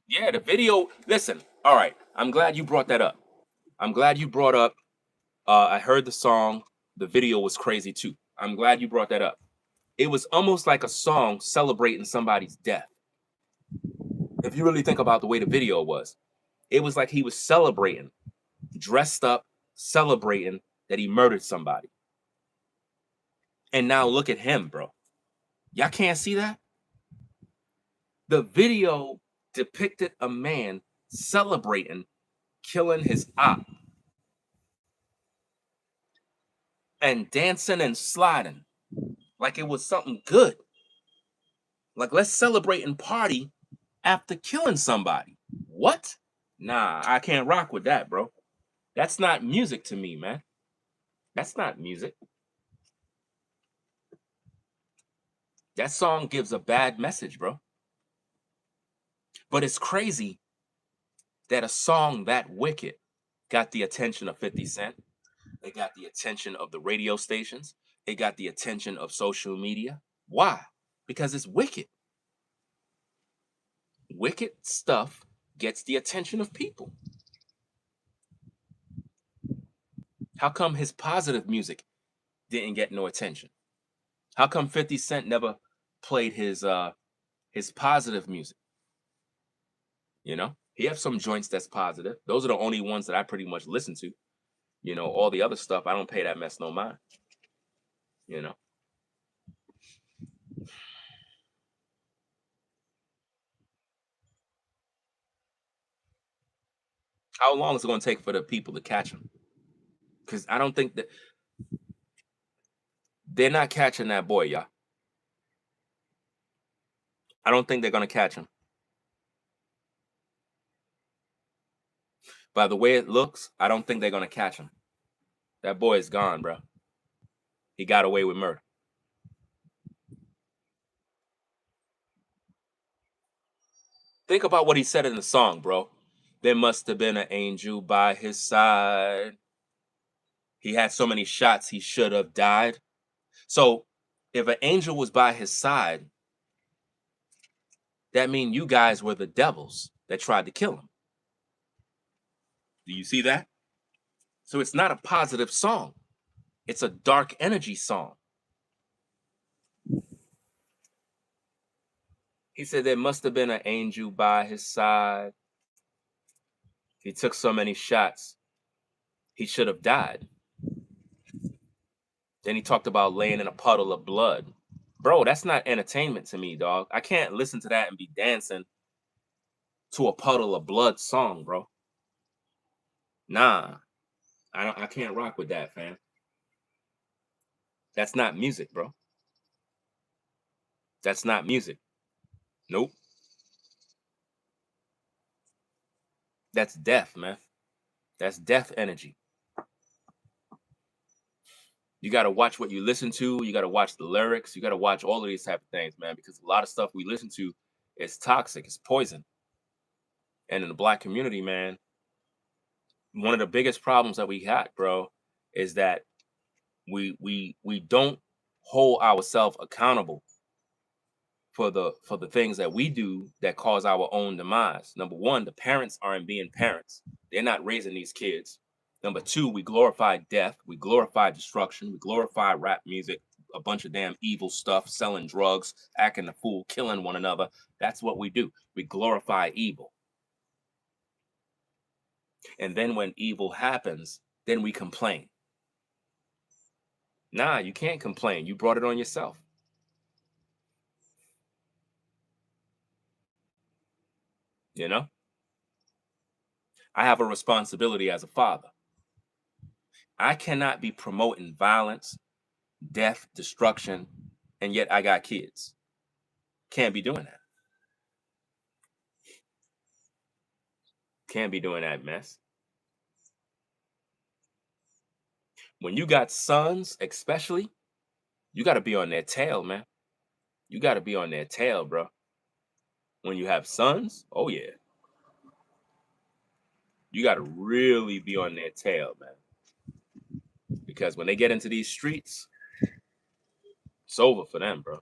Yeah, the video. Listen, all right. I'm glad you brought that up. I'm glad you brought up. I heard the song. The video was crazy too. I'm glad you brought that up. It was almost like a song celebrating somebody's death. If you really think about the way the video was, it was like he was celebrating, dressed up, celebrating that he murdered somebody. And now look at him, bro. Y'all can't see that? The video depicted a man celebrating killing his op and dancing and sliding like it was something good. Like, let's celebrate and party after killing somebody. What? Nah, I can't rock with that, bro. That's not music to me, man. That's not music. That song gives a bad message, bro. But it's crazy that a song that wicked got the attention of 50 Cent. It got the attention of the radio stations. It got the attention of social media. Why? Because it's wicked. Wicked stuff gets the attention of people. How come his positive music didn't get no attention? How come 50 Cent never played his positive music? You know, he have some joints that's positive. Those are the only ones that I pretty much listen to. You know, all the other stuff I don't pay that mess no mind. You know. How long is it going to take for the people to catch him? Because I don't think that they're not catching that boy, y'all. I don't think they're going to catch him. By the way it looks, I don't think they're going to catch him. That boy is gone, bro. He got away with murder. Think about what he said in the song, bro. There must have been an angel by his side. He had so many shots, he should have died. So if an angel was by his side, that means you guys were the devils that tried to kill him. Do you see that? So it's not a positive song. It's a dark energy song. He said there must have been an angel by his side. He took so many shots, he should have died. Then he talked about laying in a puddle of blood. Bro, that's not entertainment to me, dog. I can't listen to that and be dancing to a puddle of blood song, bro. Nah, I can't rock with that, fam. That's not music, bro. That's not music. Nope. That's death, man. That's death energy. You got to watch what you listen to. You got to watch the lyrics. You got to watch all of these type of things, man, because a lot of stuff we listen to is toxic. It's poison. And in the black community, man, one of the biggest problems that we got, bro, is that we don't hold ourselves accountable for the things that we do that cause our own demise. Number one, the parents aren't being parents. They're not raising these kids. Number two, we glorify death, we glorify destruction, we glorify rap music, a bunch of damn evil stuff, selling drugs, acting a fool, killing one another. That's what we do. We glorify evil. And then when evil happens, then we complain. Nah, you can't complain. You brought it on yourself. You know? I have a responsibility as a father. I cannot be promoting violence, death, destruction, and yet I got kids. Can't be doing that. Can't be doing that mess. When you got sons, especially, you got to be on their tail, man. You got to be on their tail, bro. When you have sons, oh yeah. You got to really be on their tail, man. Because when they get into these streets, it's over for them, bro.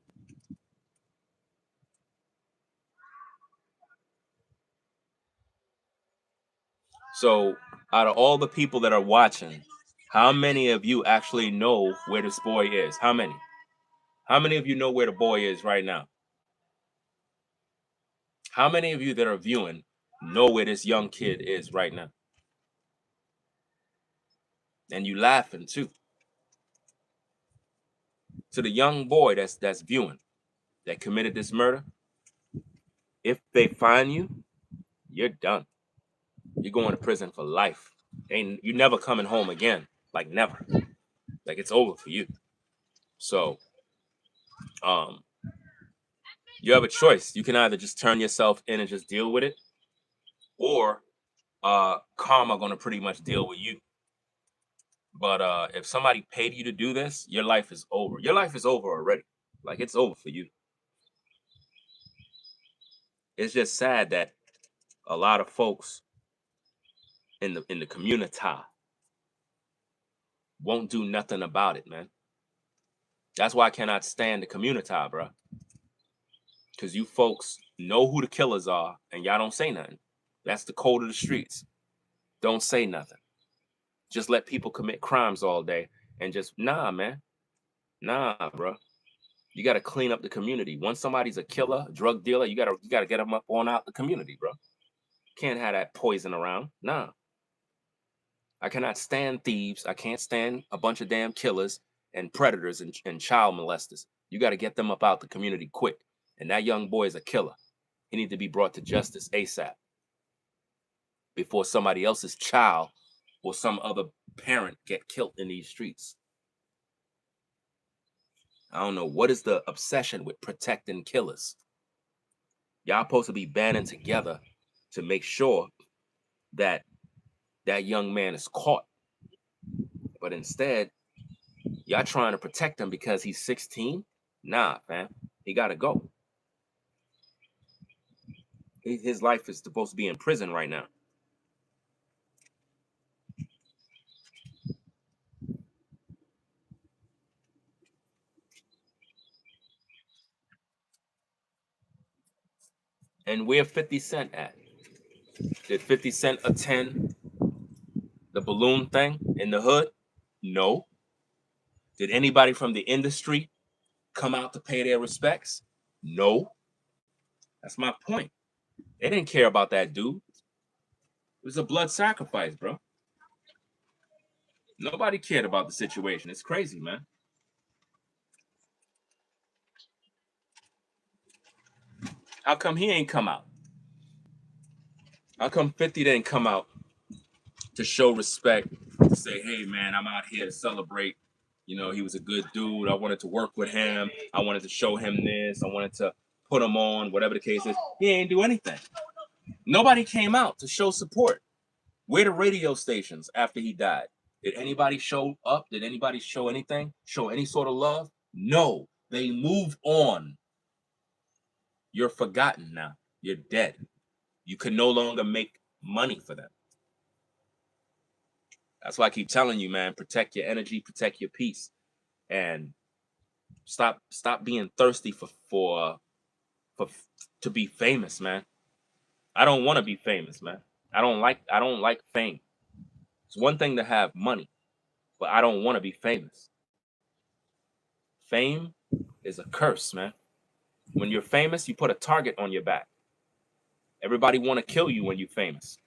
So, out of all the people that are watching, how many of you actually know where this boy is? How many? How many of you know where the boy is right now? How many of you that are viewing know where this young kid is right now? And you laughing too. To the young boy that's viewing, that committed this murder, if they find you, you're done. You're going to prison for life. Ain't you never coming home again. Like never. Like it's over for you. So um you have a choice. You can either just turn yourself in and just deal with it, or karma gonna pretty much deal with you. But if somebody paid you to do this, your life is over. Your life is over already. Like it's over for you. It's just sad that a lot of folks in the community won't do nothing about it, man. That's why I cannot stand the community, bro. Because you folks know who the killers are and y'all don't say nothing. That's the code of the streets. Don't say nothing. Just let people commit crimes all day and just nah, man. Nah, bro. You got to clean up the community. Once somebody's a killer, drug dealer, you gotta get them up on out the community, bro. Can't have that poison around. Nah. I cannot stand thieves. I can't stand a bunch of damn killers and predators and child molesters. You got to get them up out the community quick. And that young boy is a killer. He needs to be brought to justice ASAP. before somebody else's child or some other parent get killed in these streets. I don't know, what is the obsession with protecting killers? Y'all supposed to be banding together to make sure that that young man is caught. But instead, y'all trying to protect him because he's 16? Nah, fam. He gotta go. His life is supposed to be in prison right now. And where 50 Cent at? Did 50 Cent attend the balloon thing in the hood? No. Did anybody from the industry come out to pay their respects? No. That's my point. They didn't care about that dude. It was a blood sacrifice, bro. Nobody cared about the situation. It's crazy, man. How come he ain't come out? How come 50 didn't come out to show respect, to say, hey, man, I'm out here to celebrate. You know, he was a good dude. I wanted to work with him. I wanted to show him this. I wanted to put him on, whatever the case is. He ain't do anything. Nobody came out to show support. Where the radio stations after he died? Did anybody show up? Did anybody show anything? Show any sort of love? No. They move on. You're forgotten now. You're dead. You can no longer make money for them. That's why I keep telling you, man, protect your energy, protect your peace, and stop being thirsty for to be famous, man. I don't want to be famous, man. I don't like fame. It's one thing to have money, but I don't want to be famous. Fame is a curse, man. When you're famous, you put a target on your back. Everybody want to kill you when you're famous,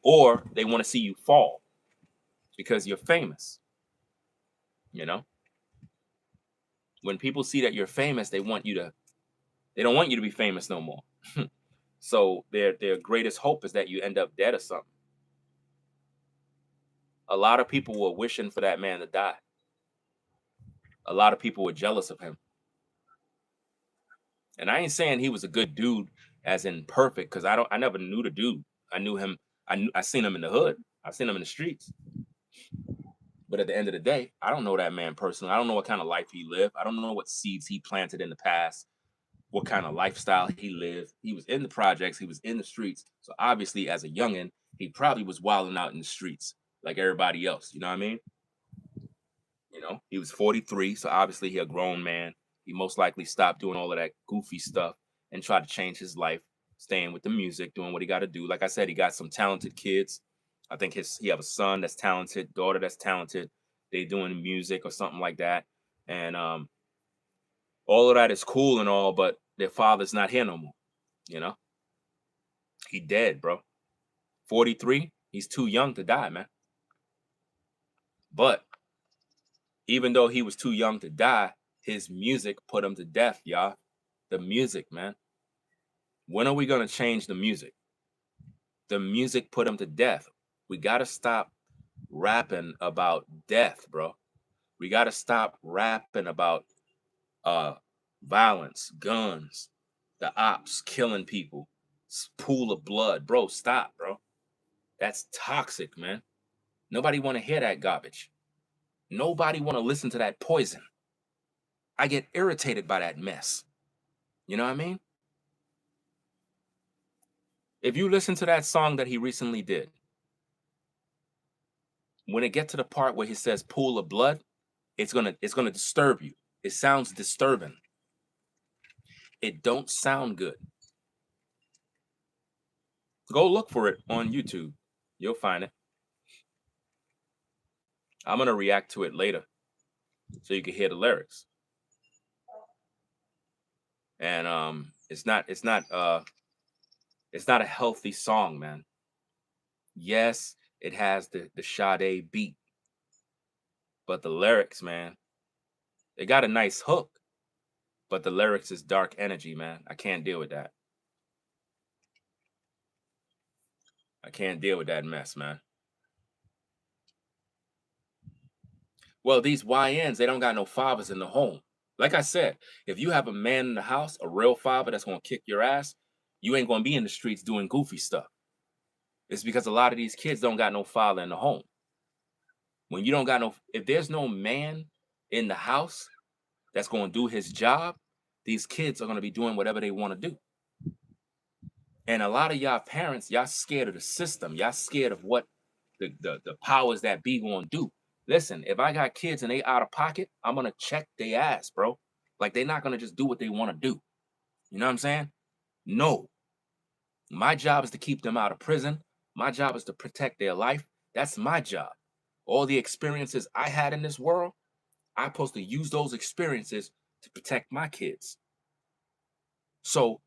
or they want to see you fall because you're famous. You know, when people see that you're famous, they don't want you to be famous no more. So their greatest hope is that you end up dead or something. A lot of people were wishing for that man to die. A lot of people were jealous of him. And I ain't saying he was a good dude, as in perfect, because I never knew the dude. I knew him. I seen him in the hood. I seen him in the streets. But at the end of the day, I don't know that man personally. I don't know what kind of life he lived. I don't know what seeds he planted in the past, what kind of lifestyle he lived. He was in the projects. He was in the streets. So obviously, as a youngin, he probably was wilding out in the streets like everybody else. You know what I mean? You know, he was 43, so obviously he a grown man. He most likely stopped doing all of that goofy stuff and tried to change his life, staying with the music, doing what he got to do. Like I said, he got some talented kids. I think he have a son that's talented, daughter that's talented. They doing music or something like that, and all of that is cool and all, but their father's not here no more. You know, he dead, bro. 43. He's too young to die, man. But even though he was too young to die, his music put him to death, y'all. The music, man. When are we going to change the music? The music put him to death. We got to stop rapping about death, bro. We got to stop rapping about violence, guns, the ops killing people, pool of blood. Bro, stop, bro. That's toxic, man. Nobody want to hear that garbage. Nobody want to listen to that poison. I get irritated by that mess. You know what I mean? If you listen to that song that he recently did, when it get to the part where he says pool of blood, it's gonna disturb you. It sounds disturbing. It don't sound good. Go look for it on YouTube. You'll find it. I'm gonna react to it later so you can hear the lyrics. And it's not a healthy song, man. Yes, it has the Sade beat, but the lyrics, man, they got a nice hook, but the lyrics is dark energy, man. I can't deal with that. I can't deal with that mess, man. Well, these YNs, they don't got no fathers in the home. Like I said, if you have a man in the house, a real father that's gonna kick your ass, you ain't gonna be in the streets doing goofy stuff. It's because a lot of these kids don't got no father in the home. When you don't got no, if there's no man in the house that's gonna do his job, these kids are gonna be doing whatever they want to do. And a lot of y'all parents, y'all scared of the system. Y'all scared of what the powers that be gonna do. Listen, if I got kids and they out of pocket, I'm gonna check their ass, bro. Like they're not gonna just do what they want to do. You know what I'm saying? No. My job is to keep them out of prison. My job is to protect their life. That's my job. All the experiences I had in this world, I'm supposed to use those experiences to protect my kids. So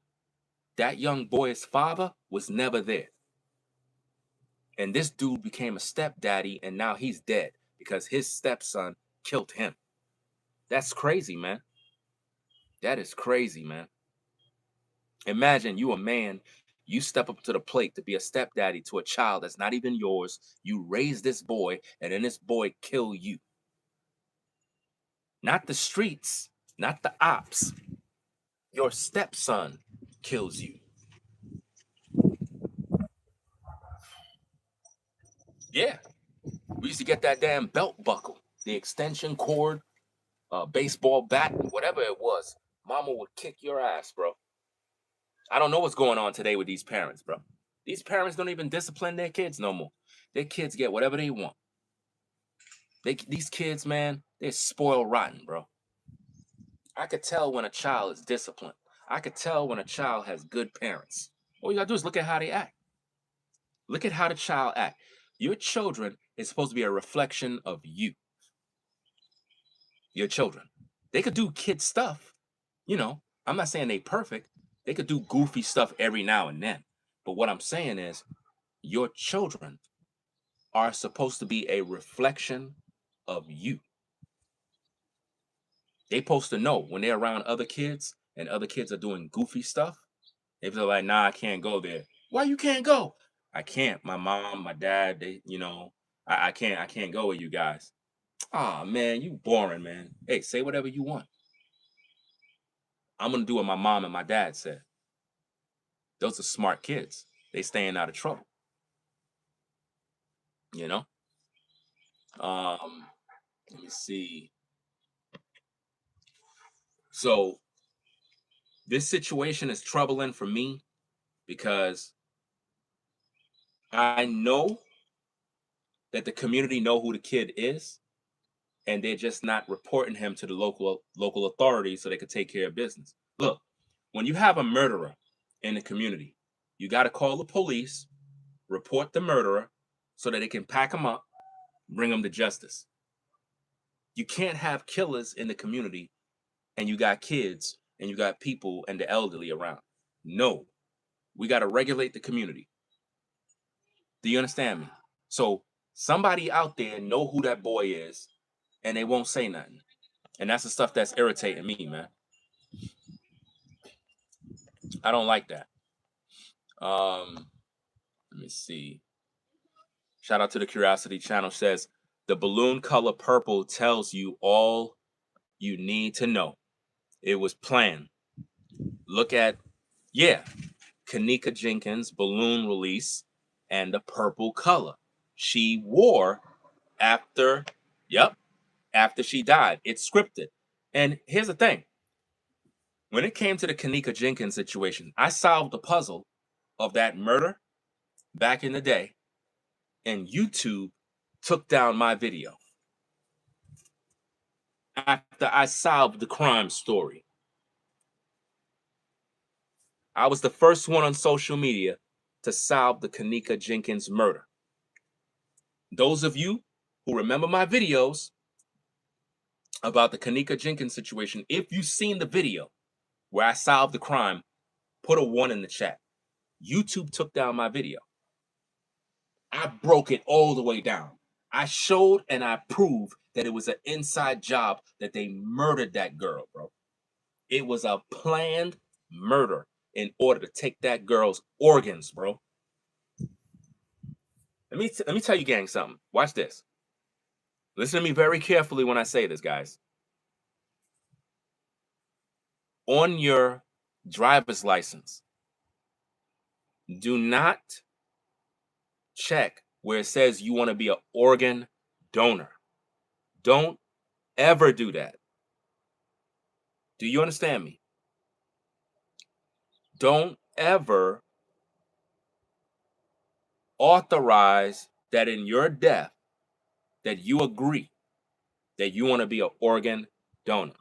that young boy's father was never there. And this dude became a stepdaddy, and now he's dead because his stepson killed him. That's crazy, man. That is crazy, man. Imagine you a man, you step up to the plate to be a stepdaddy to a child that's not even yours. You raise this boy, and then this boy kill you. Not the streets, not the ops. Your stepson kills you. Yeah. We used to get that damn belt buckle, the extension cord, baseball bat, whatever it was. Mama would kick your ass, bro. I don't know what's going on today with these parents, bro. These parents don't even discipline their kids no more. Their kids get whatever they want. These kids, man, they're spoiled rotten, bro. I could tell when a child is disciplined. I could tell when a child has good parents. All you gotta do is look at how they act. Look at how the child act. Your children is supposed to be a reflection of you. Your children. They could do kid stuff. You know, I'm not saying they perfect. They could do goofy stuff every now and then. But what I'm saying is your children are supposed to be a reflection of you. They supposed to know when they're around other kids and other kids are doing goofy stuff. If they're like, nah, I can't go there. Why you can't go? I can't. My mom, my dad, they, I can't go with you guys. Ah, man, you boring, man. Hey, say whatever you want. I'm gonna do what my mom and my dad said. Those are smart kids. They staying out of trouble. You know? Let me see. So this situation is troubling for me because I know that the community know who the kid is, and they're just not reporting him to the local authorities so they could take care of business. Look, when you have a murderer in the community, you got to call the police, report the murderer, so that they can pack him up, bring him to justice. You can't have killers in the community, and you got kids, and you got people and the elderly around. No, we got to regulate the community. Do you understand me? So somebody out there know who that boy is, and they won't say nothing. And that's the stuff that's irritating me, man. I don't like that. Let me see. Shout out to the Curiosity Channel. Says the balloon color purple tells you all you need to know. It was planned. Look at, yeah, Kanika Jenkins' balloon release and the purple color she wore after, after she died. It's scripted. And here's the thing. When it came to the Kanika Jenkins situation, I solved the puzzle of that murder back in the day, and YouTube took down my video after I solved the crime story. I was the first one on social media to solve the Kanika Jenkins murder. Those of you who remember my videos about the Kanika Jenkins situation, if you've seen the video where I solved the crime, put a 1 in the chat. YouTube took down my video. I broke it all the way down. I showed and I proved that it was an inside job, that they murdered that girl, bro. It was a planned murder in order to take that girl's organs, bro. Let me tell you, gang, something. Watch this. Listen to me very carefully when I say this, guys. On your driver's license, do not check where it says you want to be an organ donor. Don't ever do that. Do you understand me? Don't ever authorize that in your death that you agree that you want to be an organ donor.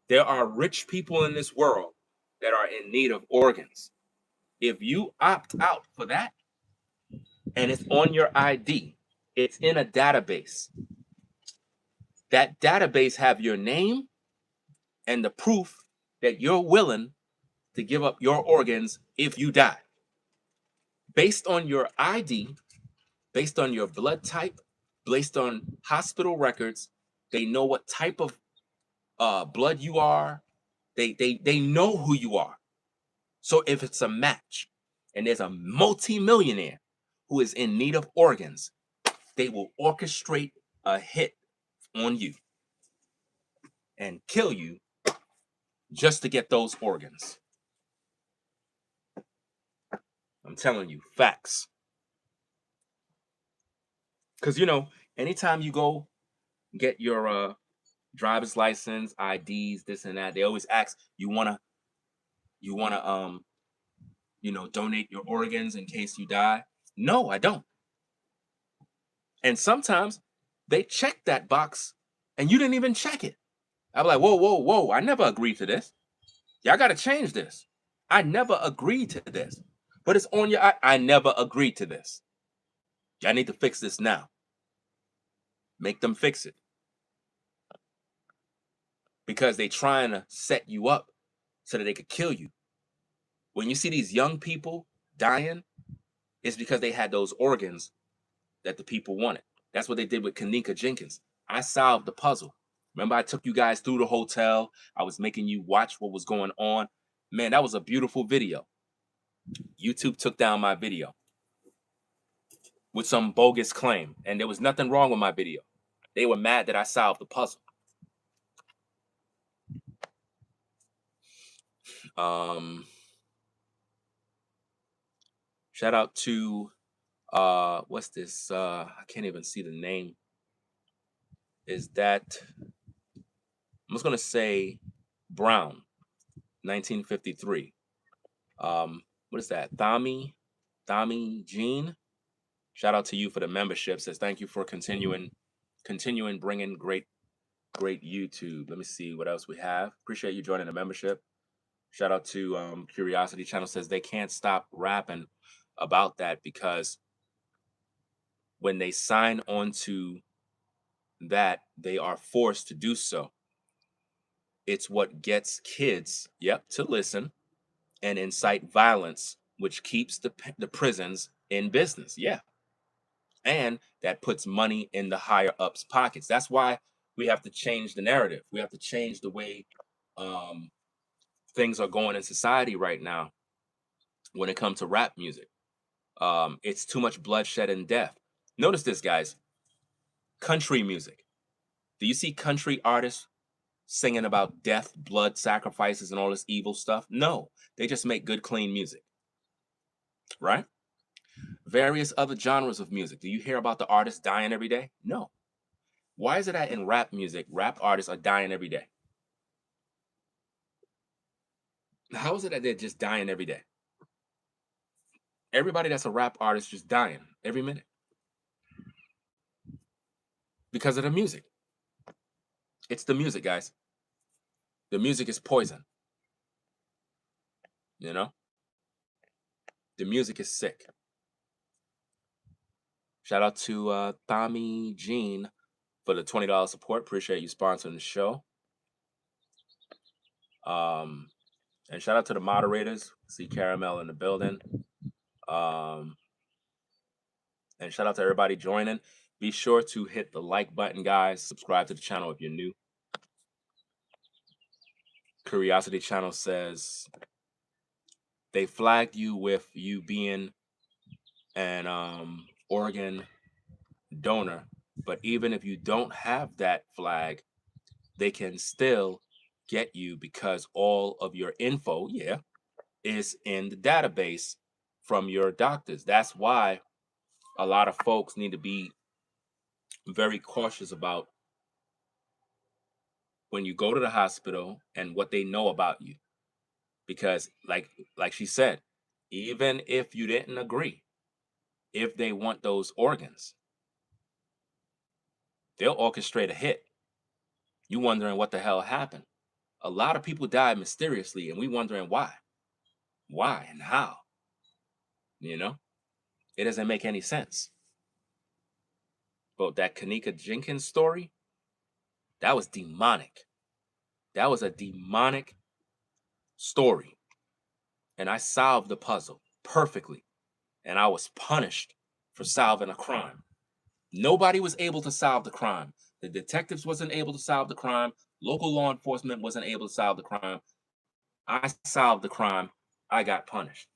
There are rich people in this world that are in need of organs. If you opt out for that and it's on your ID, it's in a database. That database have your name and the proof that you're willing to give up your organs if you die. Based on your ID, based on your blood type, based on hospital records, they know what type of blood you are. They know who you are. So if it's a match and there's a multi-millionaire who is in need of organs, they will orchestrate a hit on you and kill you just to get those organs. I'm telling you, facts. Because, you know, anytime you go get your driver's license, IDs, this and that, they always ask, you wanna donate your organs in case you die? No, I don't. And sometimes they check that box and you didn't even check it. I'm like, whoa, whoa, whoa, I never agreed to this. Y'all got to change this. I never agreed to this. But it's on your, I never agreed to this. Y'all need to fix this now. Make them fix it. Because they trying to set you up so that they could kill you. When you see these young people dying, it's because they had those organs that the people wanted. That's what they did with Kanika Jenkins. I solved the puzzle. Remember, I took you guys through the hotel. I was making you watch what was going on. Man, that was a beautiful video. YouTube took down my video with some bogus claim, and there was nothing wrong with my video. They were mad that I solved the puzzle. Shout out to what's this? I can't even see the name. Is that, I'm just gonna say Brown, 1953. What is that? Thami Jean. Shout out to you for the membership. Says thank you for continuing bringing great YouTube. Let me see what else we have. Appreciate you joining the membership. Shout out to Curiosity Channel. Says they can't stop rapping about that because when they sign on to that, they are forced to do so. It's what gets kids, to listen and incite violence, which keeps the prisons in business. Yeah. And that puts money in the higher ups' pockets. That's why we have to change the narrative. We have to change the way things are going in society right now when it comes to rap music. It's too much bloodshed and death. Notice this, guys. Country music. Do you see country artists singing about death, blood, sacrifices, and all this evil stuff? No, they just make good, clean music, right? Various other genres of music. Do you hear about the artists dying every day? No. Why is it that in rap music, rap artists are dying every day? How is it that they're just dying every day? Everybody that's a rap artist just dying every minute because of the music. It's the music, guys. The music is poison. You know? The music is sick. Shout out to Thami Jean for the $20 support. Appreciate you sponsoring the show. And shout out to the moderators. See Caramel in the building. And shout out to everybody joining. Be sure to hit the like button, guys. Subscribe to the channel if you're new. Curiosity Channel says they flagged you with you being an organ donor. But even if you don't have that flag, they can still get you because all of your info, is in the database from your doctors. That's why a lot of folks need to be very cautious about when you go to the hospital and what they know about you. Because like she said, even if you didn't agree, if they want those organs, they'll orchestrate a hit. You wondering what the hell happened. A lot of people died mysteriously and we wondering why and how. You know, it doesn't make any sense. But that Kanika Jenkins story, that was demonic. That was a demonic story. And I solved the puzzle perfectly. And I was punished for solving a crime. Nobody was able to solve the crime. The detectives wasn't able to solve the crime. Local law enforcement wasn't able to solve the crime. I solved the crime. I got punished.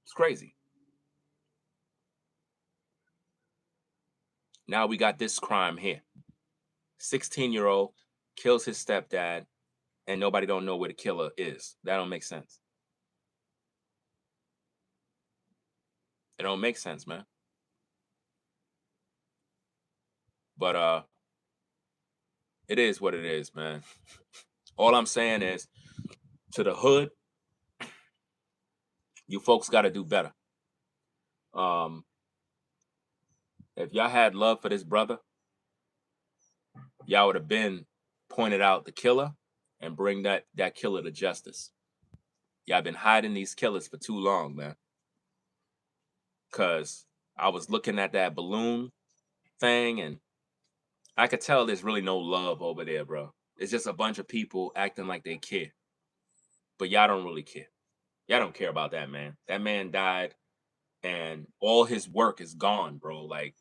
It's crazy. Now we got this crime here. 16-year-old kills his stepdad and nobody don't know where the killer is. That don't make sense. It don't make sense, man. But it is what it is, man. All I'm saying is, to the hood, you folks got to do better. If y'all had love for this brother, y'all would have been pointed out the killer and bring that killer to justice. Y'all been hiding these killers for too long, man. Cause I was looking at that balloon thing and I could tell there's really no love over there, bro. It's just a bunch of people acting like they care. But y'all don't really care. Y'all don't care about that man. That man died and all his work is gone, bro. Like,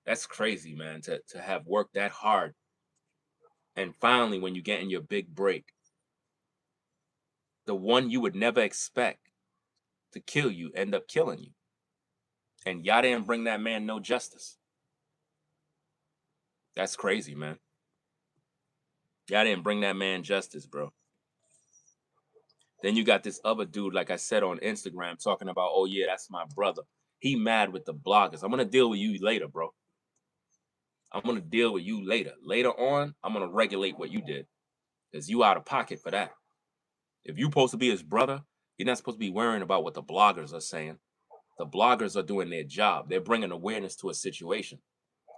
that's crazy, man, to have worked that hard. And finally, when you get in your big break, the one you would never expect to kill you end up killing you. And y'all didn't bring that man no justice. That's crazy, man. Y'all didn't bring that man justice, bro. Then you got this other dude, like I said on Instagram, talking about, oh yeah, that's my brother. He mad with the bloggers. I'm gonna deal with you later, bro. I'm gonna deal with you later. Later on, I'm gonna regulate what you did. Because you out of pocket for that. If you supposed to be his brother, you're not supposed to be worrying about what the bloggers are saying. The bloggers are doing their job. They're bringing awareness to a situation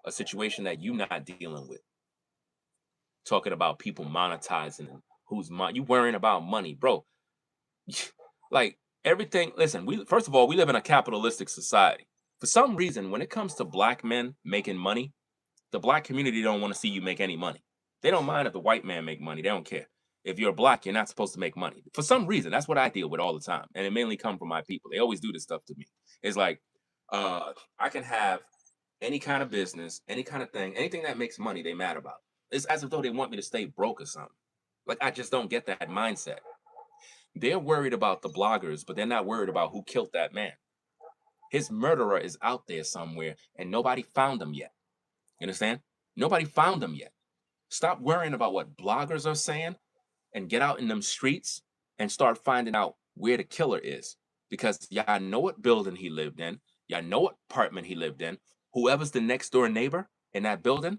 that you're not dealing with. Talking about people monetizing and who's you worrying about money, bro. Like everything. Listen, first of all, we live in a capitalistic society. For some reason, when it comes to black men making money, the black community don't want to see you make any money. They don't mind if the white man make money. They don't care. If you're black, you're not supposed to make money. For some reason, that's what I deal with all the time. And it mainly comes from my people. They always do this stuff to me. It's like, I can have any kind of business, any kind of thing, anything that makes money, they mad about. It's as if though they want me to stay broke or something. Like, I just don't get that mindset. They're worried about the bloggers, but they're not worried about who killed that man. His murderer is out there somewhere, and nobody found him yet. You understand? Nobody found him yet. Stop worrying about what bloggers are saying and get out in them streets and start finding out where the killer is. Because y'all know what building he lived in. Y'all know what apartment he lived in. Whoever's the next door neighbor in that building,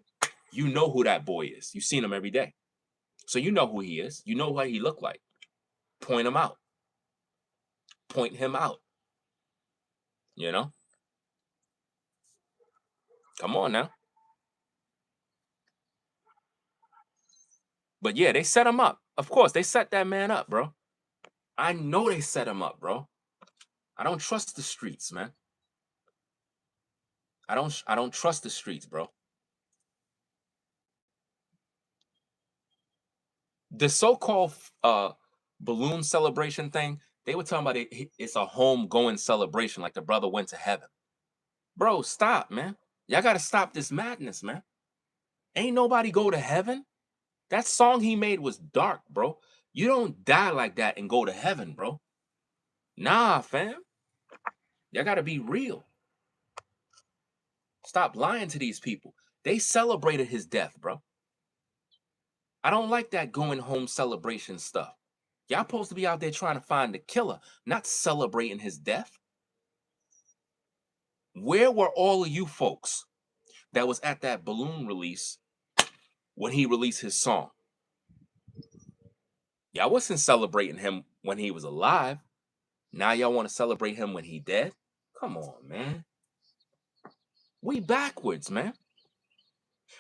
you know who that boy is. You've seen him every day. So you know who he is. You know what he looked like. Point him out. Point him out. You know? Come on now. But yeah, they set him up. Of course, they set that man up, bro. I know they set him up, bro. I don't trust the streets, man. I don't trust the streets, bro. The so-called balloon celebration thing, they were talking about it's a home-going celebration, like the brother went to heaven. Bro, stop, man. Y'all gotta stop this madness, man. Ain't nobody go to heaven. That song he made was dark, bro. You don't die like that and go to heaven, bro. Nah, fam. Y'all got to be real. Stop lying to these people. They celebrated his death, bro. I don't like that going home celebration stuff. Y'all supposed to be out there trying to find the killer, not celebrating his death. Where were all of you folks that was at that balloon release when he released his song? Y'all wasn't celebrating him when he was alive. Now y'all want to celebrate him when he dead? Come on, man. We backwards, man.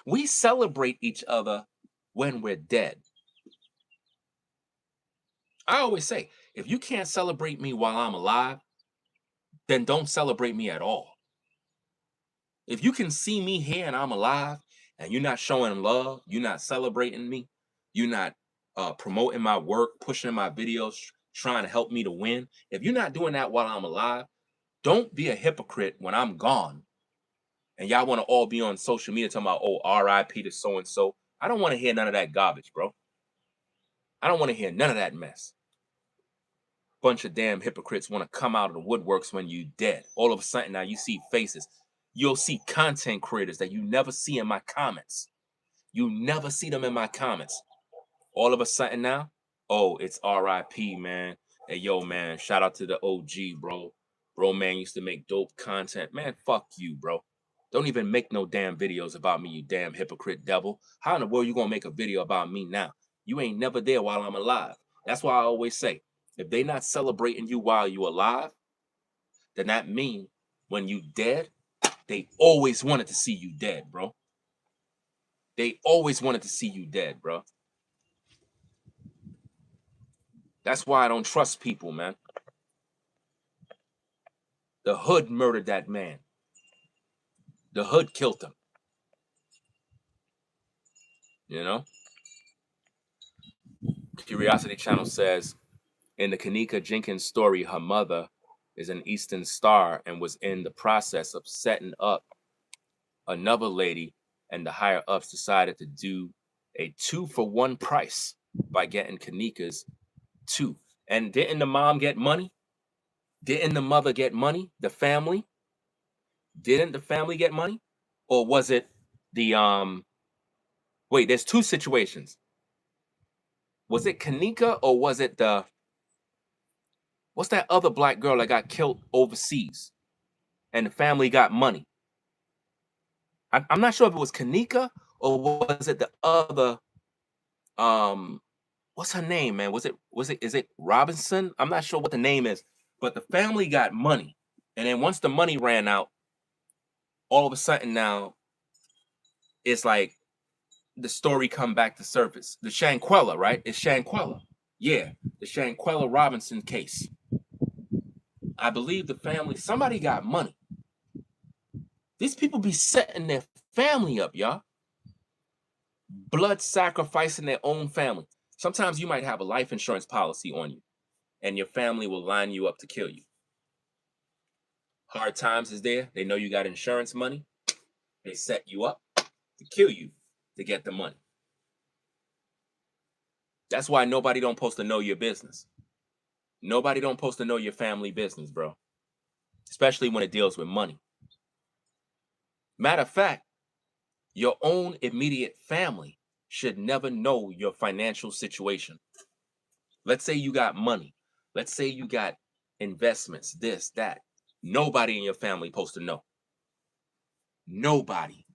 We celebrate each other when we're dead. I always say, if you can't celebrate me while I'm alive, then don't celebrate me at all. If you can see me here and I'm alive and you're not showing love, you're not celebrating me, you're not promoting my work, pushing my videos, trying to help me to win. If you're not doing that while I'm alive, don't be a hypocrite when I'm gone. And y'all want to all be on social media talking about, oh, RIP to so-and-so. I don't want to hear none of that garbage, bro. I don't want to hear none of that mess. Bunch of damn hypocrites want to come out of the woodworks when you dead. All of a sudden now you see faces. You'll see content creators that you never see in my comments. You never see them in my comments. All of a sudden now, oh, it's RIP, man. Hey, yo, man, shout out to the OG, bro. Bro, man, used to make dope content. Man, fuck you, bro. Don't even make no damn videos about me, you damn hypocrite devil. How in the world you gonna make a video about me now? You ain't never there while I'm alive. That's why I always say, if they not celebrating you while you alive, then that mean when you dead, they always wanted to see you dead, bro. They always wanted to see you dead, bro. That's why I don't trust people, man. The hood murdered that man. The hood killed him. You know? Curiosity Channel says, in the Kanika Jenkins story, her mother is an Eastern Star and was in the process of setting up another lady, and the higher ups decided to do a 2-for-1 price by getting Kanika's 2. And didn't the mom get money? Didn't the mother get money? The family? Didn't the family get money? Or was it the wait, there's two situations. Was it Kanika or was it the what's that other black girl that got killed overseas and the family got money? I'm not sure if it was Kanika or was it the other what's her name, man? Is it Robinson? I'm not sure what the name is, but the family got money. And then once the money ran out, all of a sudden now it's like the story come back to surface. The Shanquella, right? It's Shanquella. Yeah, the Shanquella Robinson case. I believe the family, somebody got money. These people be setting their family up, y'all. Blood sacrificing their own family. Sometimes you might have a life insurance policy on you, and your family will line you up to kill you. Hard times is there. They know you got insurance money. They set you up to kill you to get the money. That's why nobody don't supposed to know your business. Nobody don't supposed to know your family business, bro. Especially when it deals with money. Matter of fact, your own immediate family should never know your financial situation. Let's say you got money. Let's say you got investments, this, that. Nobody in your family supposed to know. Nobody.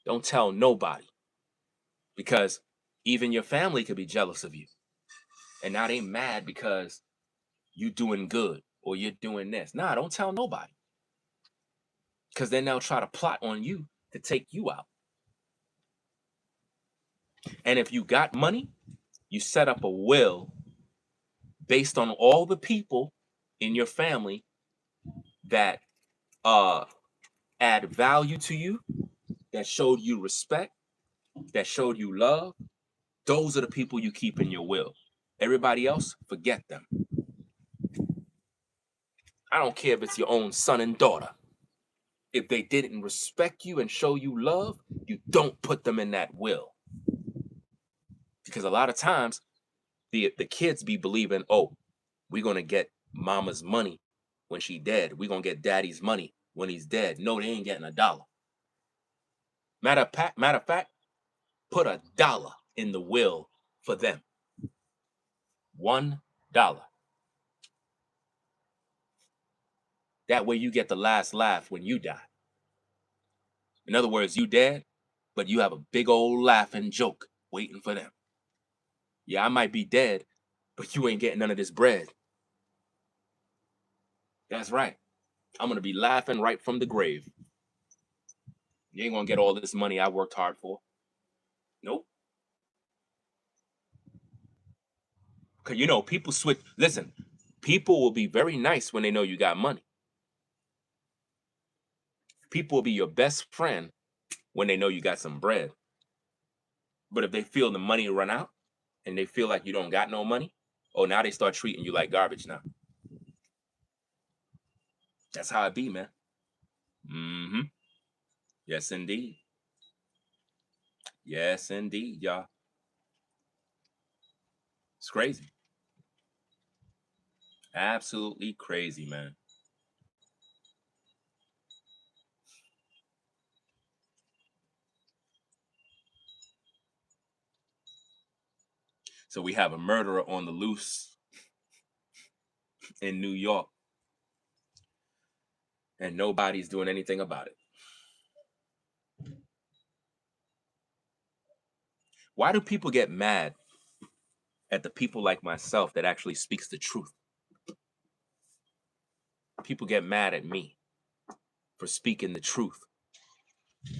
Don't tell nobody. Because even your family could be jealous of you. And now they mad because you doing good or you're doing this. Nah, don't tell nobody. Because then they'll try to plot on you to take you out. And if you got money, you set up a will based on all the people in your family that add value to you, that showed you respect, that showed you love. Those are the people you keep in your will. Everybody else, forget them. I don't care if it's your own son and daughter. If they didn't respect you and show you love, you don't put them in that will. Because a lot of times, the kids be believing, oh, we're going to get mama's money when she dead. We gonna get daddy's money when he's dead. No, they ain't getting a dollar. Matter of fact, put $1 in the will for them. $1. That way you get the last laugh when you die. In other words, you dead, but you have a big old laughing joke waiting for them. Yeah, I might be dead, but you ain't getting none of this bread. That's right. I'm going to be laughing right from the grave. You ain't going to get all this money I worked hard for. Nope. Because, you know, people switch. Listen, people will be very nice when they know you got money. People will be your best friend when they know you got some bread. But if they feel the money run out and they feel like you don't got no money, oh, now they start treating you like garbage now. That's how it be, man. Mm-hmm. Yes, indeed. Yes, indeed, y'all. It's crazy. Absolutely crazy, man. So we have a murderer on the loose in New York, and nobody's doing anything about it. Why do people get mad at the people like myself that actually speaks the truth? People get mad at me for speaking the truth,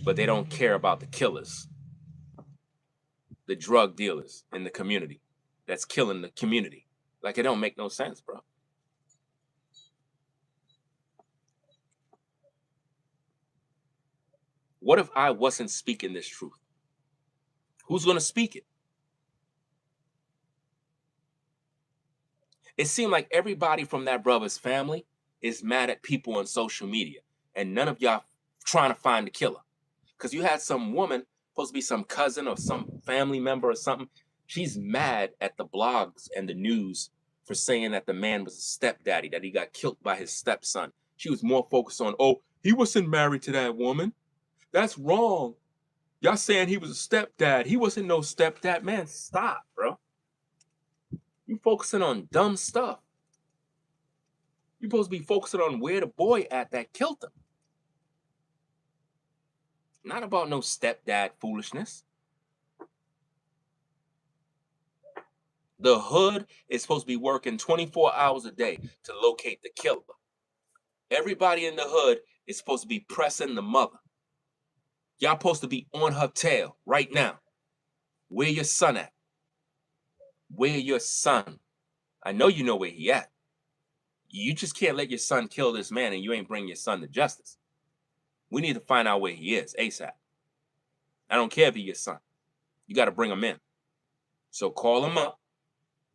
but they don't care about the killers, the drug dealers in the community that's killing the community. Like, it don't make no sense, bro. What if I wasn't speaking this truth? Who's going to speak it? It seemed like everybody from that brother's family is mad at people on social media, and none of y'all trying to find the killer. Because you had some woman, supposed to be some cousin or some family member or something. She's mad at the blogs and the news for saying that the man was a stepdaddy, that he got killed by his stepson. She was more focused on, oh, he wasn't married to that woman. That's wrong. Y'all saying he was a stepdad. He wasn't no stepdad. Man, stop, bro. You focusing on dumb stuff. You're supposed to be focusing on where the boy at that killed him. Not about no stepdad foolishness. The hood is supposed to be working 24 hours a day to locate the killer. Everybody in the hood is supposed to be pressing the mother. Y'all supposed to be on her tail right now. Where your son at? Where your son? I know you know where he at. You just can't let your son kill this man and you ain't bring your son to justice. We need to find out where he is ASAP. I don't care if he's your son. You got to bring him in. So call him up.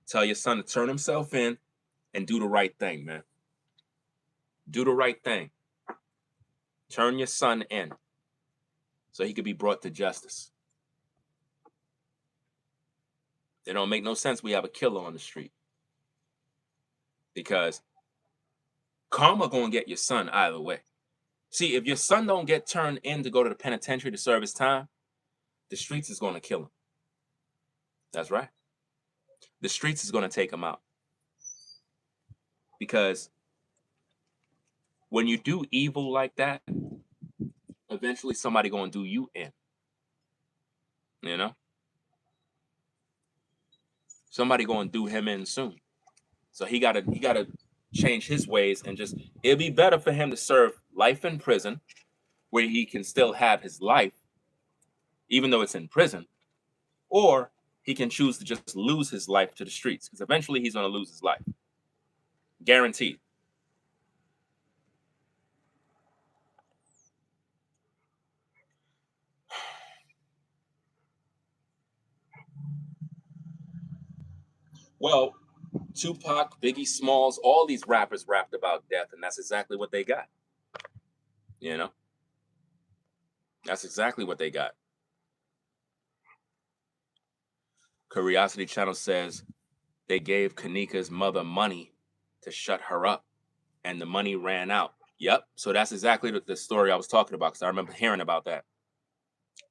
Tell your son to turn himself in and do the right thing, man. Do the right thing. Turn your son in so he could be brought to justice. It don't make no sense we have a killer on the street. Because karma gonna get your son either way. See, if your son don't get turned in to go to the penitentiary to serve his time, the streets is gonna kill him. That's right. The streets is gonna take him out. Because when you do evil like that, eventually somebody gonna do you in. You know? Somebody gonna do him in soon. So he gotta change his ways and just, it'd be better for him to serve life in prison where he can still have his life, even though it's in prison, or he can choose to just lose his life to the streets because eventually he's gonna lose his life. Guaranteed. Well, Tupac, Biggie Smalls, all these rappers rapped about death, and that's exactly what they got. You know? That's exactly what they got. Curiosity Channel says they gave Kanika's mother money to shut her up, and the money ran out. Yep. So that's exactly the story I was talking about, because I remember hearing about that.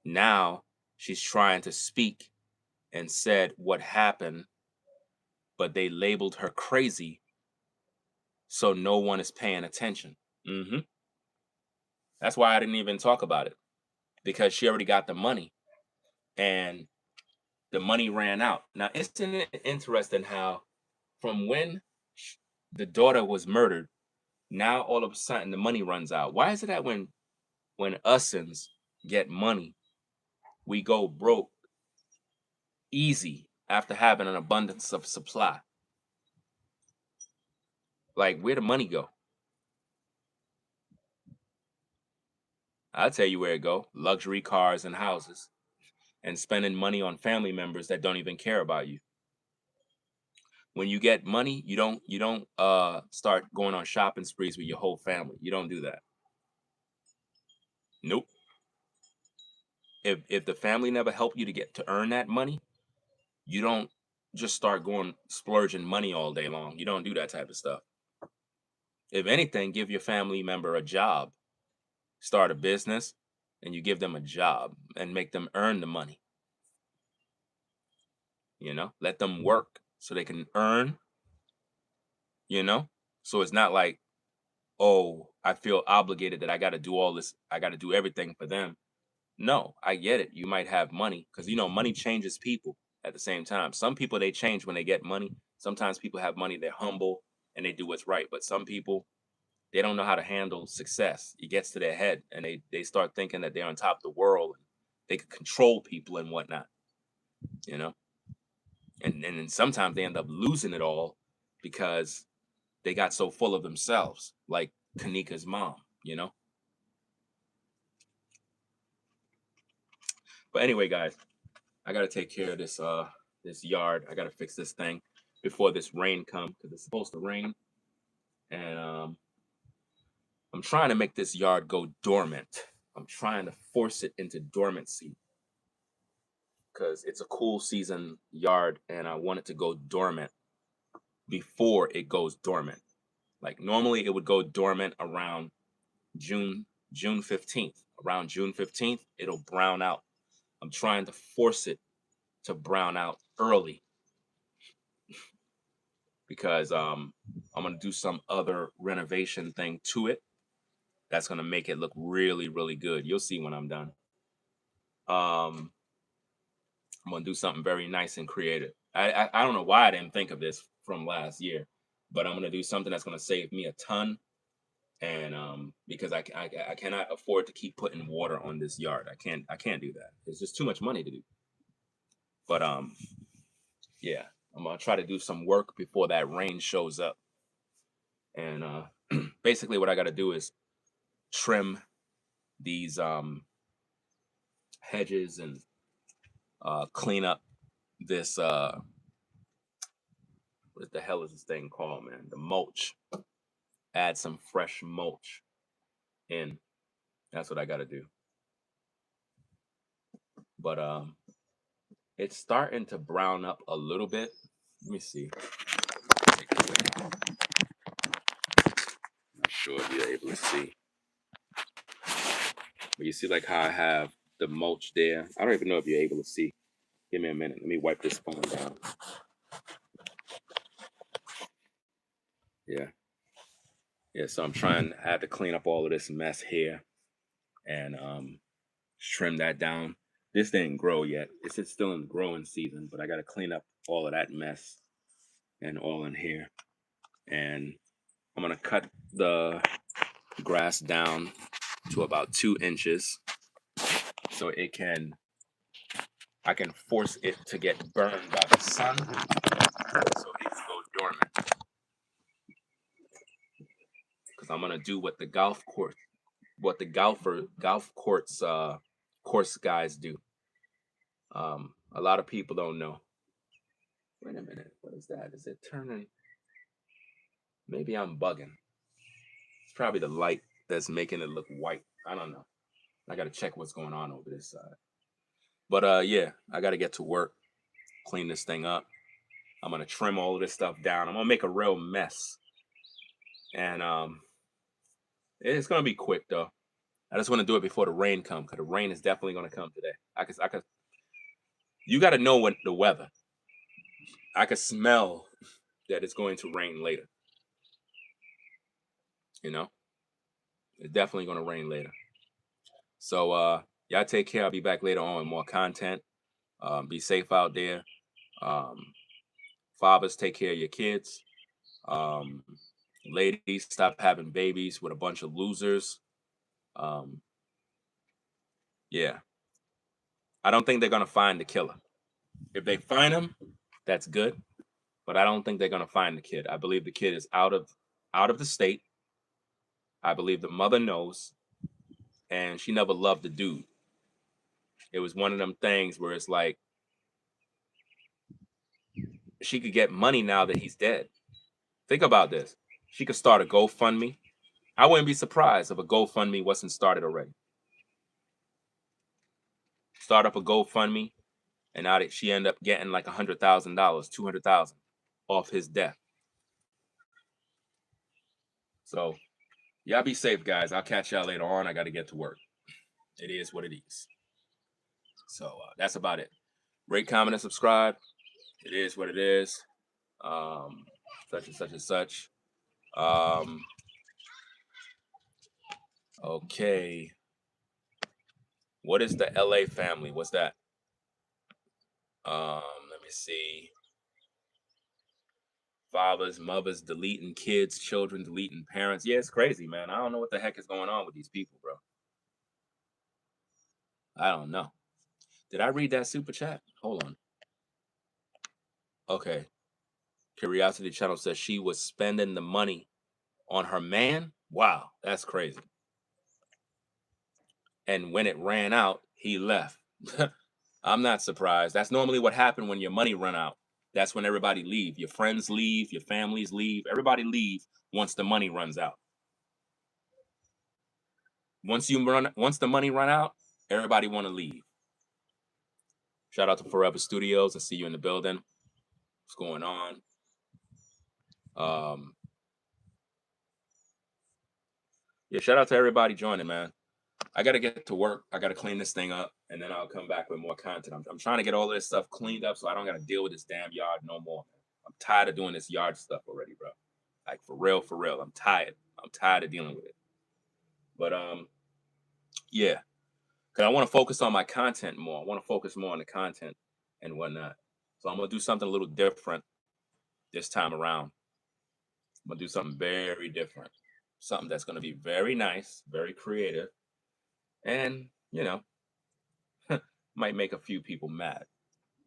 Now she's trying to speak and said what happened, but they labeled her crazy, so no one is paying attention. That's why I didn't even talk about it, because she already got the money, and the money ran out. Now, isn't it interesting how from when the daughter was murdered, now all of a sudden the money runs out? Why is it that when usins get money, we go broke easy after having an abundance of supply? Like, where the money go? I'll tell you where it go. Luxury cars and houses, and spending money on family members that don't even care about you. When you get money, you don't start going on shopping sprees with your whole family. You don't do that. Nope. If the family never helped you to earn that money, you don't just start going splurging money all day long. You don't do that type of stuff. If anything, give your family member a job. Start a business, and you give them a job and make them earn the money. Let them work so they can earn, so it's not like, oh, I feel obligated that I got to do all this, I got to do everything for them. No, I get it. You might have money, because money changes people. At the same time, some people, they change when they get money. Sometimes people have money, they're humble and they do what's right, but some people, they don't know how to handle success. It gets to their head, and they start thinking that they're on top of the world, and they can control people and whatnot, and then sometimes they end up losing it all because they got so full of themselves, like Kanika's mom. But anyway, guys, I gotta take care of this yard. I gotta fix this thing before this rain comes, because it's supposed to rain, and I'm trying to make this yard go dormant. I'm trying to force it into dormancy, because it's a cool season yard, and I want it to go dormant before it goes dormant. Like, normally it would go dormant around June 15th. Around June 15th, it'll brown out. I'm trying to force it to brown out early, because I'm gonna do some other renovation thing to it that's gonna make it look really, really good. You'll see when I'm done. I'm gonna do something very nice and creative. I don't know why I didn't think of this from last year, but I'm gonna do something that's gonna save me a ton, and because I cannot afford to keep putting water on this yard. I can't do that. It's just too much money to do. But yeah, I'm gonna try to do some work before that rain shows up. And basically what I gotta do is trim these hedges, and clean up this what the hell is this thing called, man? The mulch. Add some fresh mulch in. That's what I gotta do. But it's starting to brown up a little bit. Let me see. Not sure if you're able to see. But you see, like, how I have the mulch there. I don't even know if you're able to see. Give me a minute. Let me wipe this phone down. Yeah. Yeah, so I'm trying, I had to clean up all of this mess here, and trim that down. This didn't grow yet. It's still in the growing season, but I got to clean up all of that mess and all in here. And I'm going to cut the grass down to about 2 inches, so I can force it to get burned by the sun, so it can go dormant. Because I'm going to do what the golf courts course guys do. A lot of people don't know. Wait a minute, what is that? Is it turning? Maybe I'm bugging. It's probably the light that's making it look white. I don't know. I got to check what's going on over this side. But yeah, I got to get to work, clean this thing up. I'm going to trim all of this stuff down. I'm going to make a real mess. And it's gonna be quick though. I just want to do it before the rain comes, because the rain is definitely gonna come today. I could. You got to know what the weather. I could smell that it's going to rain later. You know, it's definitely gonna rain later. So y'all take care. I'll be back later on with more content. Be safe out there. Fathers, take care of your kids. Um, ladies, stop having babies with a bunch of losers. Yeah, I don't think they're gonna find the killer. If they find him, that's good. But I don't think they're gonna find the kid. I believe the kid is out of the state. I believe the mother knows, and she never loved the dude. It was one of them things where it's like she could get money now that he's dead. Think about this. She could start a GoFundMe. I wouldn't be surprised if a GoFundMe wasn't started already. Start up a GoFundMe, and now that she end up getting like $100,000, $200,000 off his death. So y'all be safe, guys. I'll catch y'all later on. I got to get to work. It is what it is. So that's about it. Rate, comment, and subscribe. It is what it is. Such and such and such. Okay. What is the LA family? What's that? Let me see. Fathers, mothers deleting kids, children deleting parents. Yeah, it's crazy, man. I don't know what the heck is going on with these people, bro. I don't know. Did I read that super chat? Hold on. Okay. Curiosity Channel says she was spending the money on her man. Wow, that's crazy. And when it ran out, he left. I'm not surprised. That's normally what happened when your money run out. That's when everybody leave. Your friends leave, your families leave. Everybody leave once the money runs out. Once the money run out, everybody want to leave. Shout out to Forever Studios. I see you in the building. What's going on? Yeah, shout out to everybody joining, man. I got to get to work. I got to clean this thing up, and then I'll come back with more content. I'm trying to get all this stuff cleaned up so I don't got to deal with this damn yard no more. I'm tired of doing this yard stuff already, bro. Like, for real, for real. I'm tired. I'm tired of dealing with it. But, yeah. Because I want to focus on my content more. I want to focus more on the content and whatnot. So I'm going to do something a little different this time around. I'm going to do something very different. Something that's going to be very nice, very creative, and, you know, might make a few people mad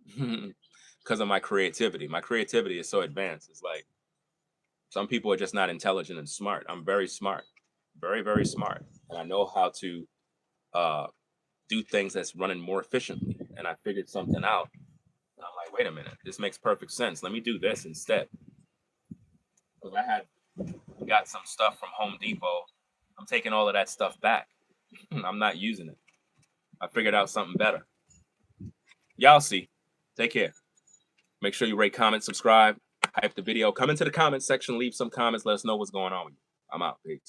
because of my creativity. My creativity is so advanced. It's like some people are just not intelligent and smart. I'm very smart, very, very smart. And I know how to do things that's running more efficiently. And I figured something out. And I'm like, wait a minute, this makes perfect sense. Let me do this instead. Because I got some stuff from Home Depot. I'm taking all of that stuff back. I'm not using it. I figured out something better. Y'all see. Take care. Make sure you rate, comment, subscribe, hype the video. Come into the comment section, leave some comments, let us know what's going on with you. I'm out. Peace.